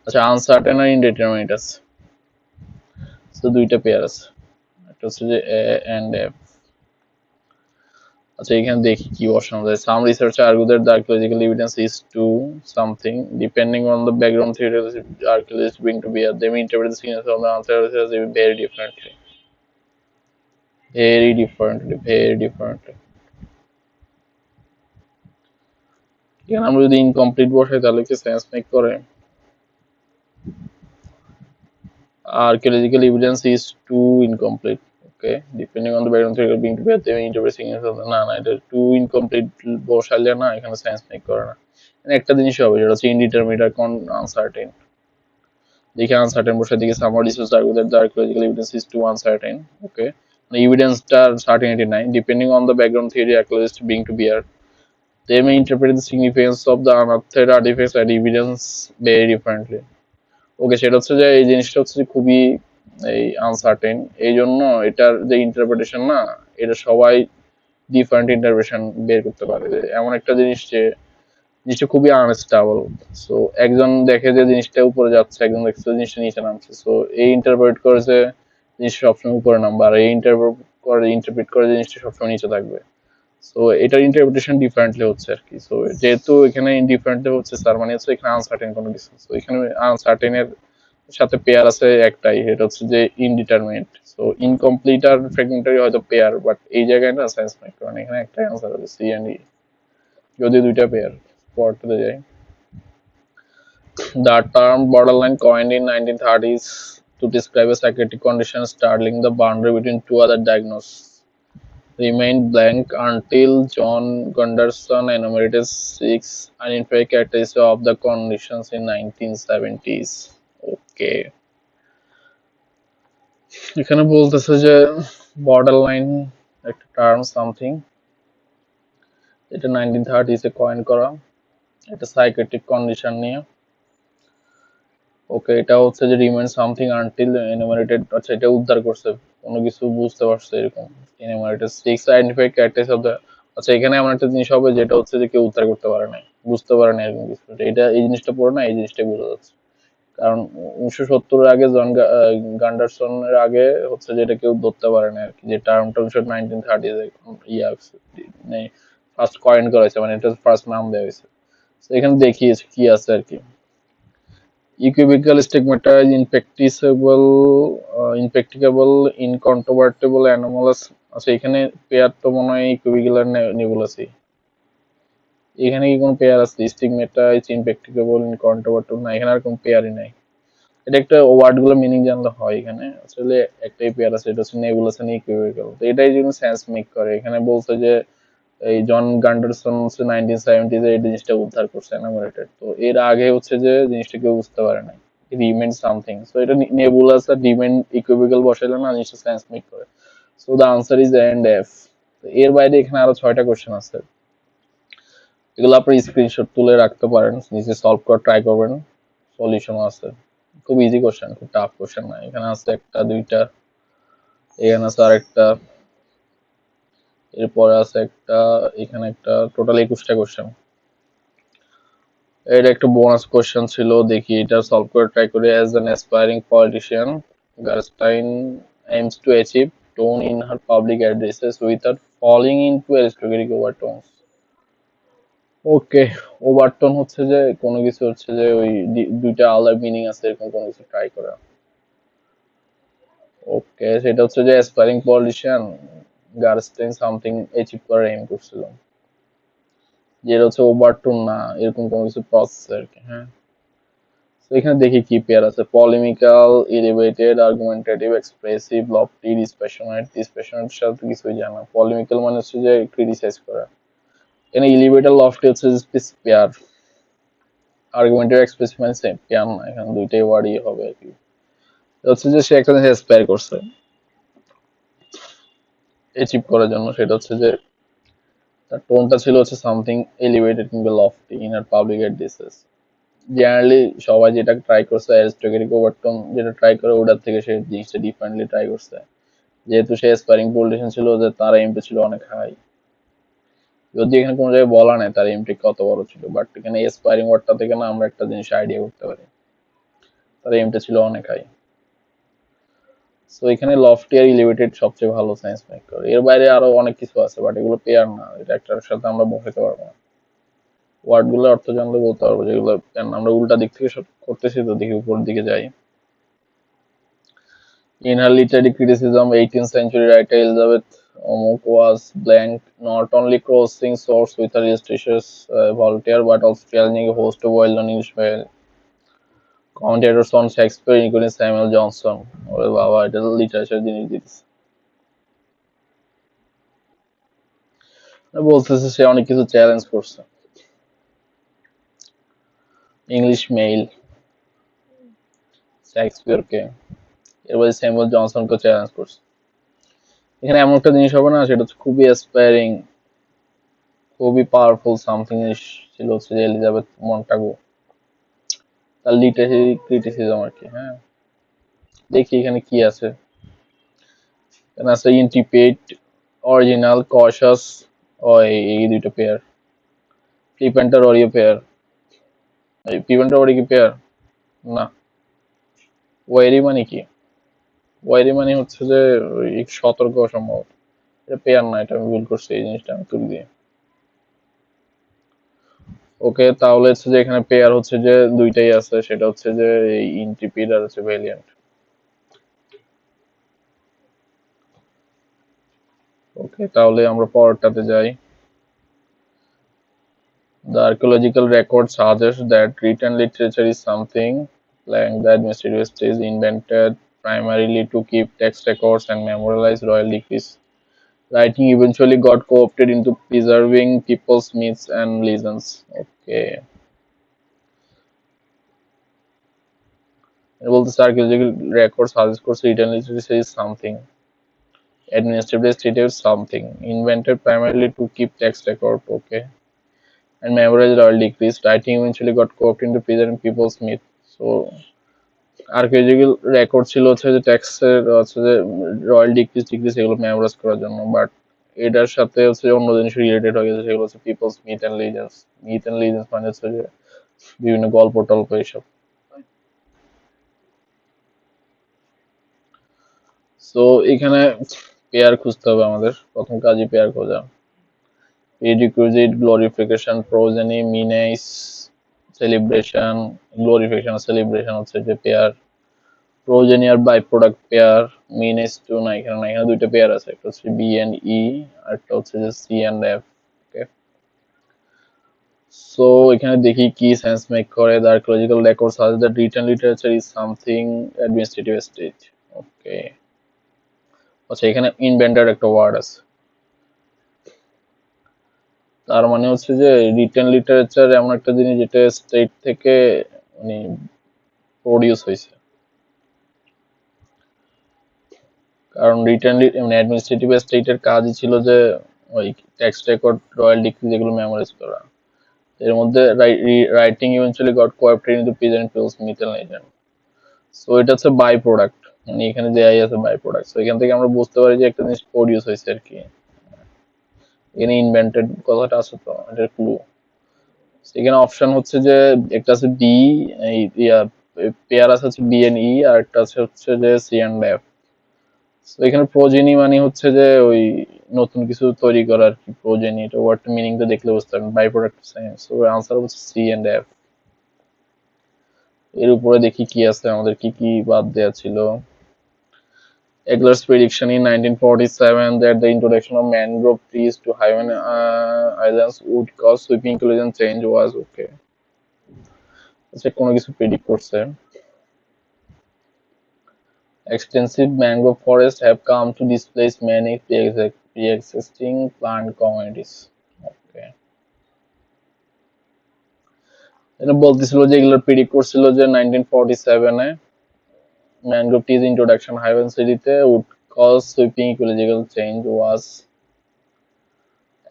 আচ্ছা আনসার্টেন আর ইনডিটারমিনেট আছে। তো দুইটা পেয়ার আছে, একটা হচ্ছে যে এ এন্ড এফ। আচ্ছা এখানে দেখি কি বসানো যায়। Some researchers argue that the archaeological evidence is to something depending on the background theory archaeologists bring to bear. They may interpret the significance of the answer very differently. Very differently. এখানে আমরা যদি incomplete বসাই তাহলে কি sense make করে? Archaeological evidence is too incomplete. Okay, depending on the background theory being to bear, they may interpret the significance of the না এটা too incomplete বসাইলে না এখানে সেন্স মেক করে না। একটা জিনিস হবে যেটা হচ্ছে ইনডিটারমিনেট আর আনসার্টেন। দেখি আনসার্টেন বসাই দেখি some researchers argue that the archaeological evidence is too uncertain. Okay, মানে এভিডেন্সটার সার্টেনিটি নাই। Depending on the background theory archaeologists bring to bear, they may interpret the significance of the unearthed artifacts and evidence very differently. ওকে, সেটা হচ্ছে যে এই জিনিসটা হচ্ছে খুবই এই আনসার্টেন, এই জন্য এটার যে ইন্টারপ্রিটেশন না, এটা সবাই ডিফারেন্ট ইন্টারপ্রিটেশন বের করতে পারে। এমন একটা জিনিস যে জিনিসটা খুবই আনস্টেবল। সো একজন দেখে যে জিনিসটা উপরে যাচ্ছে, একজন দেখছে জিনিসটা নিচে নামছে। সো এই ইন্টারপ্রেট করেছে জিনিসটা সবসময় উপরে নামবে, আর এই ইন্টারপ্রেট করে জিনিসটা সবসময় নিচে থাকবে। সো এটার ইন্টারপ্রিটেশন ডিফারেন্টলি হচ্ছে আর কি। সো যেহেতু এখানে ডিফারেন্টলি হচ্ছে তার মানে হচ্ছে এখানে আনসার্টেন কোনো কিছু। সো এখানে আনসার্টেনের সাথে পেয়ার আছে একটাই, এটা হচ্ছে যে ইনডিটারমিনেট। সো ইনকমপ্লিট আর ফ্র্যাগমেন্টারি হয়তো পেয়ার, বাট এই জায়গায় না সায়েন্স মেক করে না, এখানে একটাই আনসার হবে সি এন্ড ই, যদি দুইটা পেয়ার। পরটাতে যাই। The term borderline, coined in 1930s to describe a psychiatric condition straddling the boundary between two other diagnoses, remained blank until John Gunderson enumerated 6 identified characteristics of the conditions in 1970s. Okay. এখানে বলতেছে যে borderline একটা term something, এটা 1930s এ coin করা, এটা psychiatric condition নিয়ে। ওকে, এটা হচ্ছে যে রিমেইন সামথিং আনটিল এনুমারেটেড, আচ্ছা এটা উদ্ধার করছে, কোনো কিছু বুঝতে পারছে এরকম। এনুমারেটেড 6 আইডেন্টিফাইড ক্যারেক্টারিস্টিক্স অফ দ্য, আচ্ছা এখানে এমন একটা জিনিস হবে যেটা হচ্ছে যে কেউ উদ্ধার করতে পারে না, বুঝতে পারে না এরকম কিছু। এটা এই জিনিসটা পড়ে না, এই জিনিসটাই বোঝা যাচ্ছে। কারণ 1970-এর আগে জন গান্ডারসনের আগে হচ্ছে যে এটা কেউ ধরতে পারে না আর কি, যে টার্মটা 1930 ইয়া মানে ফার্স্ট কয়েন করা হয়েছে, মানে এটা ফার্স্ট নাম দেওয়া হয়েছে। তো এখানে দেখি কি আছে আর কি। ইকুইভোক্যাল, স্টিগমাটাইজ, ইমপ্র্যাকটিকেবল, ইনকন্ট্রোভার্টিবল, অ্যানোমালাস। আচ্ছা এখানে পেয়ার তো মনে হয় ইকুইভোক্যাল আর নেবুলাসি। এখানে কি কোনো পেয়ার আছে? স্টিগমাটাইজ, ইমপ্র্যাকটিকেবল, ইনকন্ট্রোভার্টিবল, না এখানে আর কোনো পেয়ারই নাই। এটা একটা ওয়ার্ড গুলো মিনিং জানলে হয়। এখানে আসলে একটাই পেয়ার আছে, এটা হচ্ছে নেবুলাস এন্ড ইকুইভোক্যাল। তো এটাই জন্য সেন্স মেক করে। এখানে বলছে যে এই জন গান্ডারসন হচ্ছে 1970s এই জিনিসটা উদ্ধার করছে এনামোরেটেড। তো এর আগে হচ্ছে যে জিনিসটা কেউ বুঝতে পারে নাই, রিমেন সামথিং। সো এটা নেবুলাস আর ডিমেন ইকুইভ্যাল বসাইলে না জিনিসটা সায়েন্স মেক করে। So the answer is and F. এর বাইরে এখানে আরো 6টা কোশ্চেন আছে, এগুলো আপনি স্ক্রিনশট তুলে রাখতে পারেন, নিচে সলভ করে ট্রাই করবেন, সলিউশন আছে। খুব ইজি কোশ্চেন, খুব টাফ কোশ্চেন না। এখানে আছে একটা দুইটা, এখানে আছে আরেকটা, এরপরে আছে একটা, এখানে একটা, টোটাল 21টা কোশ্চেন। এটা একটা বোনাস কোশ্চেন ছিল, দেখি এটা সলভ করে ট্রাই করি। As an aspiring politician, Gerstein aims to achieve tone in her public addresses without falling into aristocratic overtones. ওকে, ওভারটোন হচ্ছে যে কোনো কিছু হচ্ছে যে ওই দুইটা আলাদা মিনিং আছে এরকম কোনো কিছু ট্রাই করা। ওকে, সেটা হচ্ছে যে অ্যাসপায়ারিং পলিটিশিয়ান গারস্টাইন সামথিং অ্যাচিভ করার এম করছিল, যেটা হচ্ছে ওভারটোন না এরকম কোনো কিছু প্রসেস আর কি। হ্যাঁ, তো এখানে দেখি কি পেয়ার আছে। পলিমিক্যাল, এলিভেটেড, আর্গুমেন্টেটিভ, এক্সপ্রেসিভ, লফটি, ডিসপ্যাশনেট। ডিসপ্যাশনেট সাথে কিছুই জানা। পলিমিক্যাল মানে হচ্ছে যে ক্রিটিসাইজ করা, এখানে এলিভেটেড লফটি হচ্ছে পেয়ার, আর্গুমেন্টেটিভ এক্সপ্রেসিভ মানে সেম পেয়ার না, এখানে দুইটাই ওয়ার্ডই হবে আর কি। হচ্ছে যে সে একটা জিনিস এসপায়ার করছে অ্যাচিভ করার জন্য, সেটা হচ্ছে যে তার টোনটা ছিল হচ্ছে সামথিং এলিভেটেড কিংবা lofty in our public addresses. Generally সবাই যেটা ট্রাই করছে অ্যারিস্টোক্রেটিক ওভারটোন যেটা ট্রাই করে ওটার থেকে সে জিনিসটা ডিফারেন্টলি ট্রাই করছে, যেহেতু সে অ্যাসপায়ারিং পলিটিশিয়ান ছিল যে তার এমপি ছিল অনেক হাই। যদি এখানে কোনো জায়গায় বলা নাই তার এমপি কত বড় ছিল, বাট এখানে অ্যাসপায়ারিং ওয়ার্ডটা থেকে না আমরা একটা জিনিস আইডিয়া করতে পারি, তার এমপি ছিল অনেক হাই। সো এখানে লফটি আর এলিভেটেড সবচেয়ে ভালো সায়েন্স মেক করে। এর বাইরে আরো অনেক কিছু আছে বাট এগুলো পেয়ার না, এটা একটার সাথে আমরা বসাতে পারবো না। ওয়ার্ড গুলোর অর্থ জানলে বলতে পারবো, যেগুলো আমরা উল্টা দিক থেকে সব করতেছি তো, দেখি উপর দিকে যাই। In her literary criticism, 18th century writer Elizabeth Omuk was blank, not only crossing swords with her illustrious Voltaire, but also challenging a host of well-known English commentators on Shakespeare, including Samuel Johnson. ওরে বাবা, এটা তো literature জিনিস দিতেছে। বলতেছে সে অনেক কিছু challenge করছে, ইংলিশ মেইল, শেক্সপিয়রকে, এরপরে স্যামুয়েল জনসনকে চ্যালেঞ্জ করছে। এখানে এমন একটা জিনিস হবে না, সেটা হচ্ছে খুবই অ্যাসপায়ারিং, খুবই পাওয়ারফুল সামথিং ছিল হচ্ছে যে এলিজাবেথ মন্টাগু, তার লিটারেরি ক্রিটিসিজম আর কি। হ্যাঁ, দেখি এখানে কি আছে। এখানে আছে ইন্টিপেট, অরিজিনাল, কশাস, ও এই দুইটা পেয়ার। ফ্লিপেন্টার অরিও পেয়ার, এই ফ্লিপেন্টার অরি কি পেয়ার না। ওয়ারি মানে কি? ওয়ারি মানে হচ্ছে যে সতর্ক সম্ভব, এটা পেয়ার না, এটা আমি ভুল করছি, এই জিনিসটা আমি তুলে দিই। ওকে, তাহলে হচ্ছে যে এখানে পেয়ার হচ্ছে যে দুইটাই আছে, সেটা হচ্ছে যে এই ইন্ট্রিপিড আর হচ্ছে ভ্যালিয়ান্ট। ওকে, তাহলে আমরা পরেরটাতে যাই। The archaeological record suggests that written literature is something like that mysterious is invented primarily to keep text records and memorialize royal decrees. Writing eventually got co-opted into preserving people's myths and legends. Okay. এর বলতেছে archaeological record suggests written literature is something administratively stated something invented primarily to keep text record. Okay. And memorize royal decrees. Writing eventually got co-opted into preserving people's myth. So archaeological record ছিল হচ্ছে যে ট্যাক্সের হচ্ছে যে royal decrease টিক্রিজ এগুলো memorise করার জন্য, but এটার সাথে হচ্ছে অন্য জিনিস রিলেটেড হয়ে গেছে, সেগুলো হচ্ছে peoples myth and legends. Myth and legends মানে হচ্ছে যে বিভিন্ন গল্প টল্প এইসব। সো এখানে পেয়ার খুঁজতে হবে আমাদের, প্রথম কাজই পেয়ার খোঁজা। Prerequisite, glorification, progeny, menace, celebration. Glorification celebration হচ্ছে যে পেয়ার। প্রোজেনি আর by product pair. Menace too না, এখানে না, এখানে দুইটা পেয়ার আছে, একটা হচ্ছে বি এন্ড ই আর একটা হচ্ছে যে C and F. Okay, so এখানে দেখি কি সেন্স মেক করে। The archaeological record suggest that written literature is something administrative stage. Okay, আচ্ছা এখানে ইনভেন্টেড একটা ওয়ার্ড আছে, তার মানে হচ্ছে যে রিটেন লিটারেচার এমন একটা জিনিস যেটা স্টেট থেকে মানে প্রডিউস হয়েছে। কারণ রিটেন মানে অ্যাডমিনিস্ট্রেটিভ স্টেটের কাজই ছিল যে ওই ট্যাক্স রেকর্ড, রয়্যাল ডিক্রি যেগুলো মেমোরাইজ করা। এর মধ্যে writing eventually got coopted into peasant tools methyl agent. So এটা হচ্ছে বাই প্রোডাক্ট, মানে এখানে দেয়াই আছে বাই প্রোডাক্ট। সো এখান থেকে আমরা বুঝতে পারি যে একটা জিনিস প্রডিউস হয়েছে আর কি। এখানে ইনভেন্টেড কথাটা আছে, তো এটার ক্লু। এখানে অপশন হচ্ছে যে একটা আছে বি, এই পেয়ার আছে হচ্ছে বি এন্ড ই, আর একটা আছে হচ্ছে যে সি এন্ড এফ। তো এখানে প্রোজেনি মানে হচ্ছে যে ওই নতুন কিছু তৈরি করা আর কি, প্রোজেনি। এটা ওয়ার্ড মিনিংটা দেখলে বুঝতে পারবেন, by product science. So answer হচ্ছে সি এন্ড এফ। এর উপরে দেখি কি আছে, আমাদের কি কি বাদ দেওয়া ছিল। Egler's prediction in 1947 that the introduction of mangrove trees to Hawaiian Islands would cause sweeping ecological change was okay. আচ্ছা, কোনো কিছু প্রেডিক্ট করছে। Extensive mangrove forests have come to displace many pre-existing plant communities. Okay. এটা বলতেছিল যে এগুলো predict করছিল যে 1947-এ ম্যানগ্রোভ ট্রিজ ইন্ট্রোডাকশন হাইওয়েন সিটিতে would cause sweeping ecological change was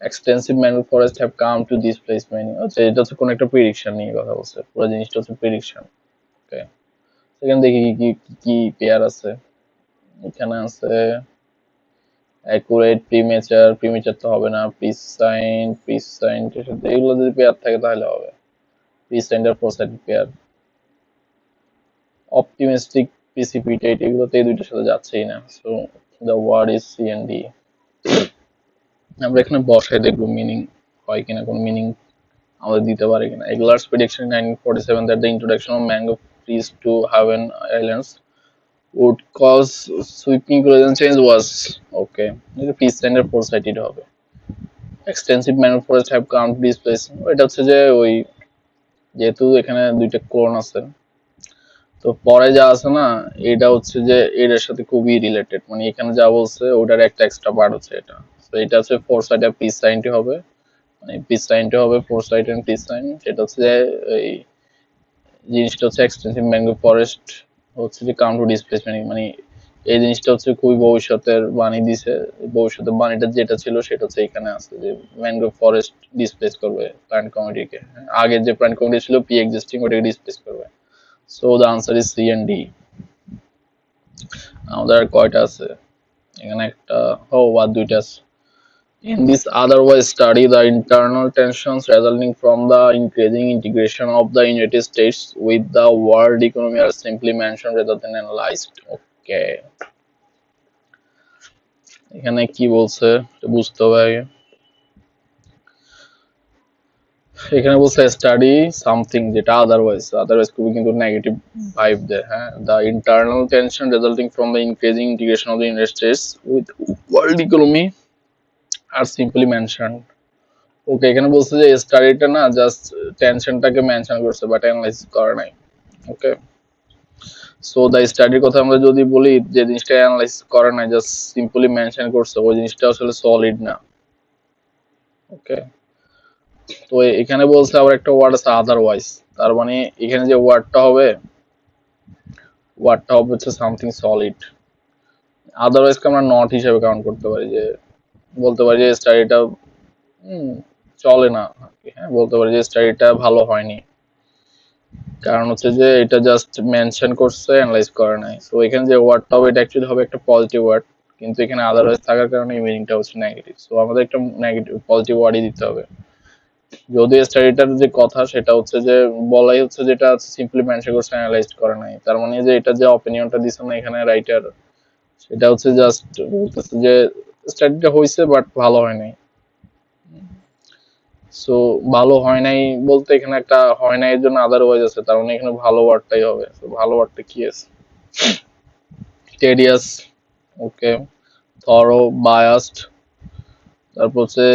extensive mangrove forests have come to displace many. আচ্ছা, এটা হচ্ছে কোন একটা প্রেডিকশন নিয়ে কথা বলছে, পুরো জিনিসটা হচ্ছে প্রেডিকশন। ওকে, সেখানে দেখি কি কি কি পেয়ার আছে। এখানে আছে অ্যাকুরেট, প্রিমেচার, প্রিমেচার তো হবে না, প্রিসাইন্ট, প্রিসাইন্টের সাথে এগুলো যদি পেয়ার থাকে তাহলে হবে। প্রিসাইন্ট আর ফোরসাইট পেয়ার। অপটিমিস্টিক, প্রিসিপিটেট, এগুলোতে এই দুইটার সাথে যাচ্ছেই না। So the word is C and D. আমরা এখানে বসায় দেখবো মিনিং হয় কিনা, কোন মিনিং আমাদের দিতে পারে কিনা। Egler's prediction in 1947 that the introduction of mangrove trees to Hawaiian Islands would cause sweeping ecological change was okay. Peace and foresighted হবে। Extensive mangrove forests have come to this place. এটা হচ্ছে যে ওই, যেহেতু এখানে দুইটা ক্লোন আছে, তো পরে যা আছে না, এটা হচ্ছে যে এটার সাথে খুবই রিলেটেড, মানে এখানে যা বলছে ওটার একটা এক্সট্রা পার্ট হচ্ছে এটা। তো এটা হচ্ছে ফোরসাইট আর পিস সাইনটি হবে, মানে পিস সাইনটি হবে ফোরসাইট এন্ড পিস সাইন। সেটা হচ্ছে যে এই জিনিসটা হচ্ছে এক্সটেন্সিভ ম্যানগ্রোভ ফরেস্ট হচ্ছে যে কাম টু ডিসপ্লেসমেন্ট, মানে এই জিনিসটা হচ্ছে খুবই ভবিষ্যতের বাণী দিছে। ভবিষ্যতের বাণীটা যেটা ছিল সেটা হচ্ছে এখানে আছে যে ম্যানগ্রোভ ফরেস্ট ডিসপ্লেস করবে প্ল্যান্ট কমিউনিটিকে। আগের যে প্ল্যান্ট কমিউনিটি ছিল পি এক্সিস্টিং, ওটাকে ডিসপ্লেস করবে। So the answer is C and D. আমাদের আর কয়টা আছে এখানে? একটা, ও আর দুইটা আছে। In this otherwise study, the internal tensions resulting from the increasing integration of the United States with the world economy are simply mentioned rather than analyzed. Okay. এখানে কি বলছে বুঝতে হবে আগে। এখানে বলছে স্টাডি সামথিং, যেটা আদারওয়াইজ খুবই কিন্তু নেগেটিভ ভাইব দেয়। হ্যাঁ, the internal tension resulting from the increasing integration of the United States with world economy are simply mentioned. Okay, এখানে বলছে যে স্টাডিটা না জাস্ট টেনশনটাকে মেনশন করছে বাট অ্যানালাইজ করে নাই। ওকে, সো দ্য স্টাডির কথা আমরা যদি বলি, যে জিনিসটা অ্যানালাইজ করে নাই, জাস্ট সিম্পলি মেনশন করছে, ওই জিনিসটা আসলে সলিড না। ওকে, তো এখানে বলছে আবার একটা ওয়ার্ড আছে আদারওয়াইজ, তার মানে এখানে যে ওয়ার্ডটা হবে হচ্ছে সামথিং সলিড। আদারওয়াইজকে আমরা নট হিসেবে কাউন্ট করতে পারি, যে বলতে পারি যে স্টাডিটা চলে না। হ্যাঁ, বলতে পারি যে স্টাডিটা ভালো হয়নি, কারণ হচ্ছে যে এটা জাস্ট মেনশন করছে, অ্যানালাইজ করে নাই। সো এখানে যে ওয়ার্ডটা হবে এটা অ্যাকচুয়ালি হবে একটা পজিটিভ ওয়ার্ড, কিন্তু এখানে আদারওয়াইজ থাকার কারণে মিনিংটা হচ্ছে নেগেটিভ। সো আমাদের একটা নেগেটিভ পজিটিভ ওয়ার্ডই দিতে হবে। যদি স্টাডিটার যে কথা সেটা হচ্ছে যে বলাই হচ্ছে যেটা সিম্পলি মেনশন করছে, অ্যানালাইজ করে নাই, তার মানে যে এটা যে অপিনিয়নটা দিছে না এখানে রাইটার, সেটা হচ্ছে জাস্ট বলতেছে যে স্টাডিটা হইছে বাট ভালো হয় নাই। সো ভালো হয় নাই বলতে এখানে একটা হয় নাই এর জন্য আদারওয়াইজ আছে, তার মানে এখানে ভালো ওয়ার্ডটাই হবে। তো ভালো ওয়ার্ডটা কি আছে? টেডিয়াস, ওকে, থরো, বায়াসড, তারপর হচ্ছে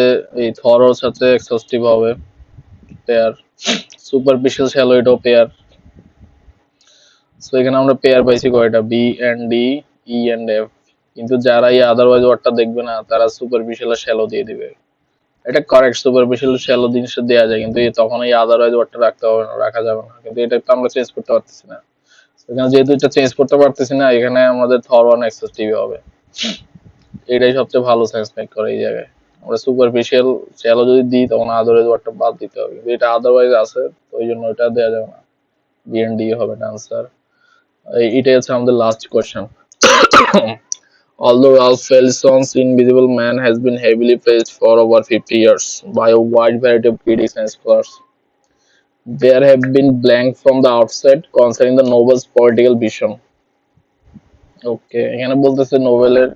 এই থরোর সাথে এক্সহস্টিভ হবে, পেয়ার, সুপারফিশিয়াল শ্যালো, এটাও পেয়ার। সো এখানে আমরা পেয়ার পাইছি কয়টা? B and D, E and F. কিন্তু যারা এই আদারওয়াইজ ওয়ার্ডটা দেখবে না তারা সুপারফিশিয়াল আর শ্যালো দিয়ে দিবে। এটা কারেক্ট, সুপারফিশিয়াল শ্যালো জিনিসটা দেওয়া যায়, কিন্তু তখন এই আদারওয়াইজ ওয়ার্ডটা রাখতে হবে না, রাখা যাবে না, কিন্তু এটা তো আমরা চেঞ্জ করতে পারতেছি না। এখানে যেহেতু এটা চেঞ্জ করতে পারতেছি না, এখানে আমাদের থর ওয়ান এক্সেসটিভ হবে। এটাই সবচেয়ে ভালো সেন্স মেক করে এই জায়গায়। আমরা সুপারফিশিয়াল শ্যালো যদি দিই তখন আদারওয়াইজ ওয়ার্ডটা বাদ দিতে হবে, কিন্তু এটা আদারওয়াইজ আছে, তো ওই জন্য এটা দেওয়া যাবে না। বিএনডি হবে না আনসার। এটাই হচ্ছে আমাদের last question. Although Ralph Ellson's Invisible Man has been heavily praised for over 50 years by a wide variety of critics and scholars, there have been blank from the outset concerning the novel's political vision. ওকে, এখানে বলতেছে নোবেলের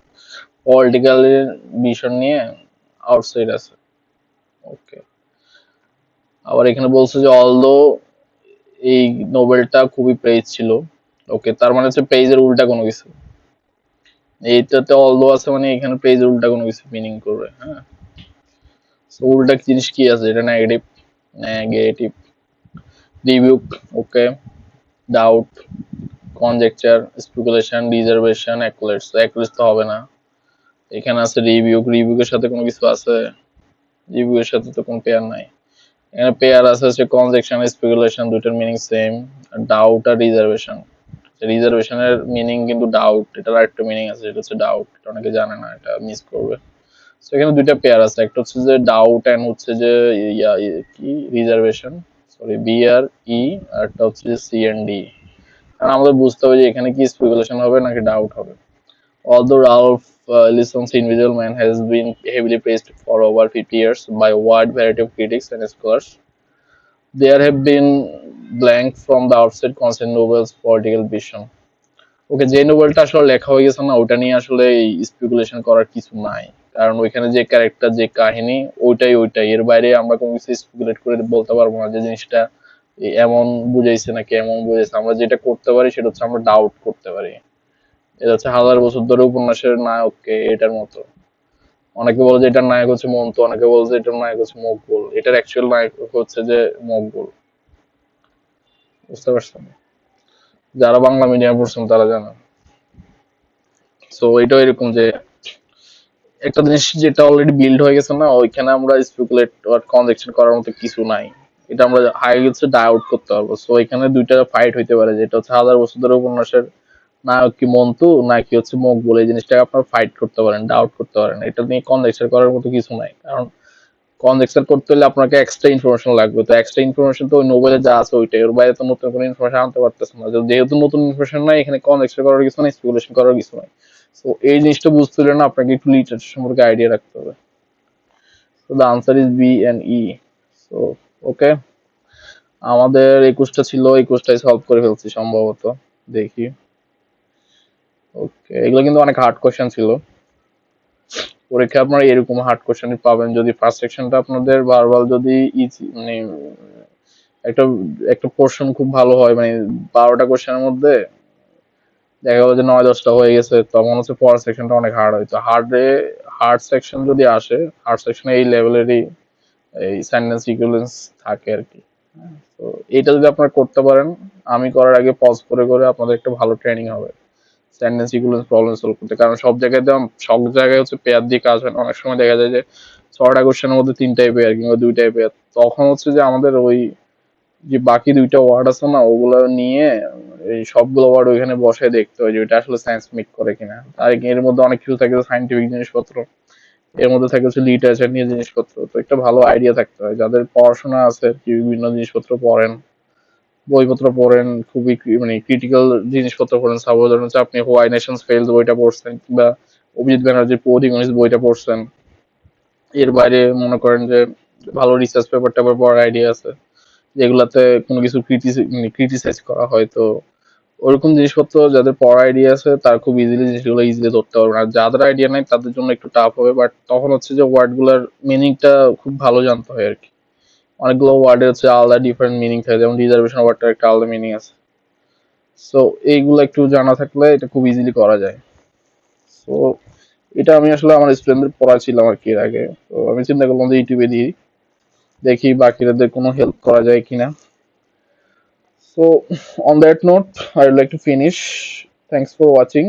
political vision নিয়ে outside আছে। ওকে, আবার এখানে বলছে যে although এই নোবেলটা খুবই প্রেজ ছিল। ওকে, তার মানে হচ্ছে পেজের উল্টা কোনো কিছু। এইটাতে অলদো আছে মানে এখানে পেজের উল্টা কোনো কিছু মিনিং করবে। হ্যাঁ, সো উল্টা জিনিস কি আছে? এটা নেগেটিভ, নেগেটিভ। রিবিউক, ওকে, ডাউট, কনজেকচার, স্পেকুলেশন, রিজার্ভেশন, অ্যাকুলেটস। অ্যাকুলেটস তো হবে না। এখানে আছে রিবিউক, রিবিউকের সাথে কোনো কিছু আছে? রিবিউকের সাথে তো কোনো পেয়ার নাই। এখানে পেয়ার আছে হচ্ছে কনজেকশন, স্পেকুলেশন, দুইটার মিনিং সেম। ডাউট আর রিজার্ভেশন, রিজার্ভেশনের মিনিং কিন্তু ডাউট, এটার আরেকটা মিনিং আছে, এটা হচ্ছে ডাউট, এটা অনেকে জানে না, এটা মিস করবে। তো এখানে দুইটা পেয়ার আছে, একটা হচ্ছে যে ডাউট এন্ড হচ্ছে যে কি রিজার্ভেশন, সরি বি আর ই, আর একটা হচ্ছে যে সি এন্ড ডি। কারণ আমাদের বুঝতে হবে যে এখানে কি স্পেকুলেশন হবে নাকি ডাউট হবে। Although Ralph Ellison's Invisible Man has been heavily praised for over 50 years by a wide variety of critics and scholars, there have been blank from the outset concerning Nobel's political vision. ওকে, যে নোবেলটা আসলে লেখা হয়ে গেছে না, ওটা নিয়ে আসলে speculation করার কিছু নাই, কারণ ওইখানে যে ক্যারেক্টার, যে কাহিনী, ওইটাই, এর বাইরে আমরা কোনো কিছু স্পেকুলেট করে বলতে পারবো না যে জিনিসটা এমন বুঝাইছে নাকি এমন বুঝাইছে। আমরা যেটা করতে পারি সেটা হচ্ছে আমরা ডাউট করতে পারি। এটা হচ্ছে হাজার বছর ধরে উপন্যাসের নায়ককে এটার মতো। অনেকে বলে যে এটার নায়ক হচ্ছে মন্তু, অনেকে বলে যে এটার নায়ক হচ্ছে মকবুল, এটার অ্যাকচুয়াল নায়ক হচ্ছে যে মকবুল। বুঝতে পারছেন? যারা বাংলা মিডিয়াম পড়ছেন তারা জানেন। সো এটাও এরকম যে একটা জিনিস যেটা অলরেডি বিল্ড হয়ে গেছে না, ওইখানে আমরা স্পেকুলেট আর কনজেকশন করার মতো কিছু নাই। এটা আমরা হাই হচ্ছে ডাউট করতে পারবো। সো এখানে দুইটা ফাইট হইতে পারে, যেটা হচ্ছে হাজার বছর ধরে উপন্যাসের নায়ক কি মন্তু নাকি হচ্ছে মকবুল, এই জিনিসটাকে আপনারা ফাইট করতে পারেন, ডাউট করতে পারেন। এটা নিয়ে কনজেকশন করার মতো কিছু নাই, কারণ কনজেকশন করতে হলে আপনাকে এক্সট্রা ইনফরমেশন লাগবে। তো এক্সট্রা ইনফরমেশন তো ওই নোবেলে যা আছে ওইটাই, ওর বাইরে তো নতুন কোনো ইনফরমেশন আনতে পারতেছে না। যেহেতু নতুন ইনফরমেশন নাই, এখানে কনজেকশন করার কিছু নাই, স্পেকুলেশন করার কিছু নাই। তো এই জিনিসটা বুঝতে হলে না আপনাকে একটু লিটারেচার সম্পর্কে আইডিয়া রাখতে হবে। তো the answer is B and E. So okay, আমাদের 21টা ছিল, 21টাই সলভ করে ফেলছি সম্ভবত, দেখি। ওকে, এগুলো কিন্তু অনেক হার্ড কোশ্চেন ছিল। পরীক্ষা আপনারা এরকম হার্ড কোশ্চেন পাবেন যদি ফার্স্ট সেকশনটা আপনাদের ভার্বাল যদি ইজি, মানে একটা একটা পোর্শন খুব ভালো হয়, মানে 12টা কোশ্চেনের মধ্যে দেখা গেলো যে 9-10টা হয়ে গেছে, তখন হচ্ছে পরের সেকশনটা অনেক হার্ড হয়। তো হার্ড সেকশন যদি আসে, হার্ড সেকশনে এই লেভেলেরই এই সেন্টেন্স ইকুইভ্যালেন্স থাকে আর কি। তো এটা যদি আপনারা করতে পারেন, আমি করার আগে পজ করে করে আপনাদের একটা ভালো ট্রেনিং হবে সেন্টেন্স ইকুইভ্যালেন্স প্রবলেম সলভ করতে। কারণ সব জায়গায় হচ্ছে পেয়ার দিয়ে কাজ হয় না। অনেক সময় দেখা যায় যে 6টা কোশ্চেনের মধ্যে 3টাই পেয়ার কিংবা 2টাই পেয়ার, তখন হচ্ছে যে আমাদের ওই যে বাকি 2টা ওয়ার্ড আছে না, ওগুলো নিয়ে এই সবগুলো ওয়ার্ড ওইখানে বসায় দেখতে হয় যে ওইটা আসলে সায়েন্স মিট করে কিনা। আর এর মধ্যে অনেক কিছু থাকে সাইন্টিফিক জিনিসপত্র, এর মধ্যে থাকে হচ্ছে লিটারেচার নিয়ে জিনিসপত্র। তো একটা ভালো আইডিয়া থাকতে হয়, যাদের পড়াশোনা আছে কি বিভিন্ন জিনিসপত্র পড়েন, বইপত্র পড়েন, খুবই মানে ক্রিটিক্যাল জিনিসপত্র পড়েন। সাপোজ ধরুন হচ্ছে আপনি হোয়াই নেশনস ফেলস বইটা পড়ছেন, কিংবা অভিজিৎ ব্যানার্জির পোয়েটিক ইংলিশ বইটা পড়ছেন। এর বাইরে মনে করেন যে ভালো রিসার্চ পেপার টেপার পড়ার আইডিয়া আছে, যেগুলাতে কোনো কিছু ক্রিটিসাইজ করা হয়। তো ওরকম জিনিসপত্র যাদের পড়ার আইডিয়া আছে তারা খুব ইজিলি জিনিসগুলো ইজিলি ধরতে পারবে। আর যাদের আইডিয়া নাই তাদের জন্য একটু টাফ হবে, বাট তখন হচ্ছে যে ওয়ার্ডগুলোর মিনিংটা খুব ভালো জানতে হয় আর কি। অনেকগুলো ওয়ার্ডের হচ্ছে আলাদা ডিফারেন্ট মিনিং থাকে, যেমন রিজার্ভেশন ওয়ার্ডটার একটা আলাদা মিনিং আছে। সো এইগুলো একটু জানা থাকলে এটা খুব ইজিলি করা যায়। সো এটা আমি আসলে আমার স্টুডেন্টদের পড়াচ্ছিলাম আর কি এর আগে। তো আমি চিন্তা করলাম যে ইউটিউবে দিই, দেখি বাকিদের কোনো হেল্প করা যায় কিনা। So on that note, I'd like to finish. Thanks for watching.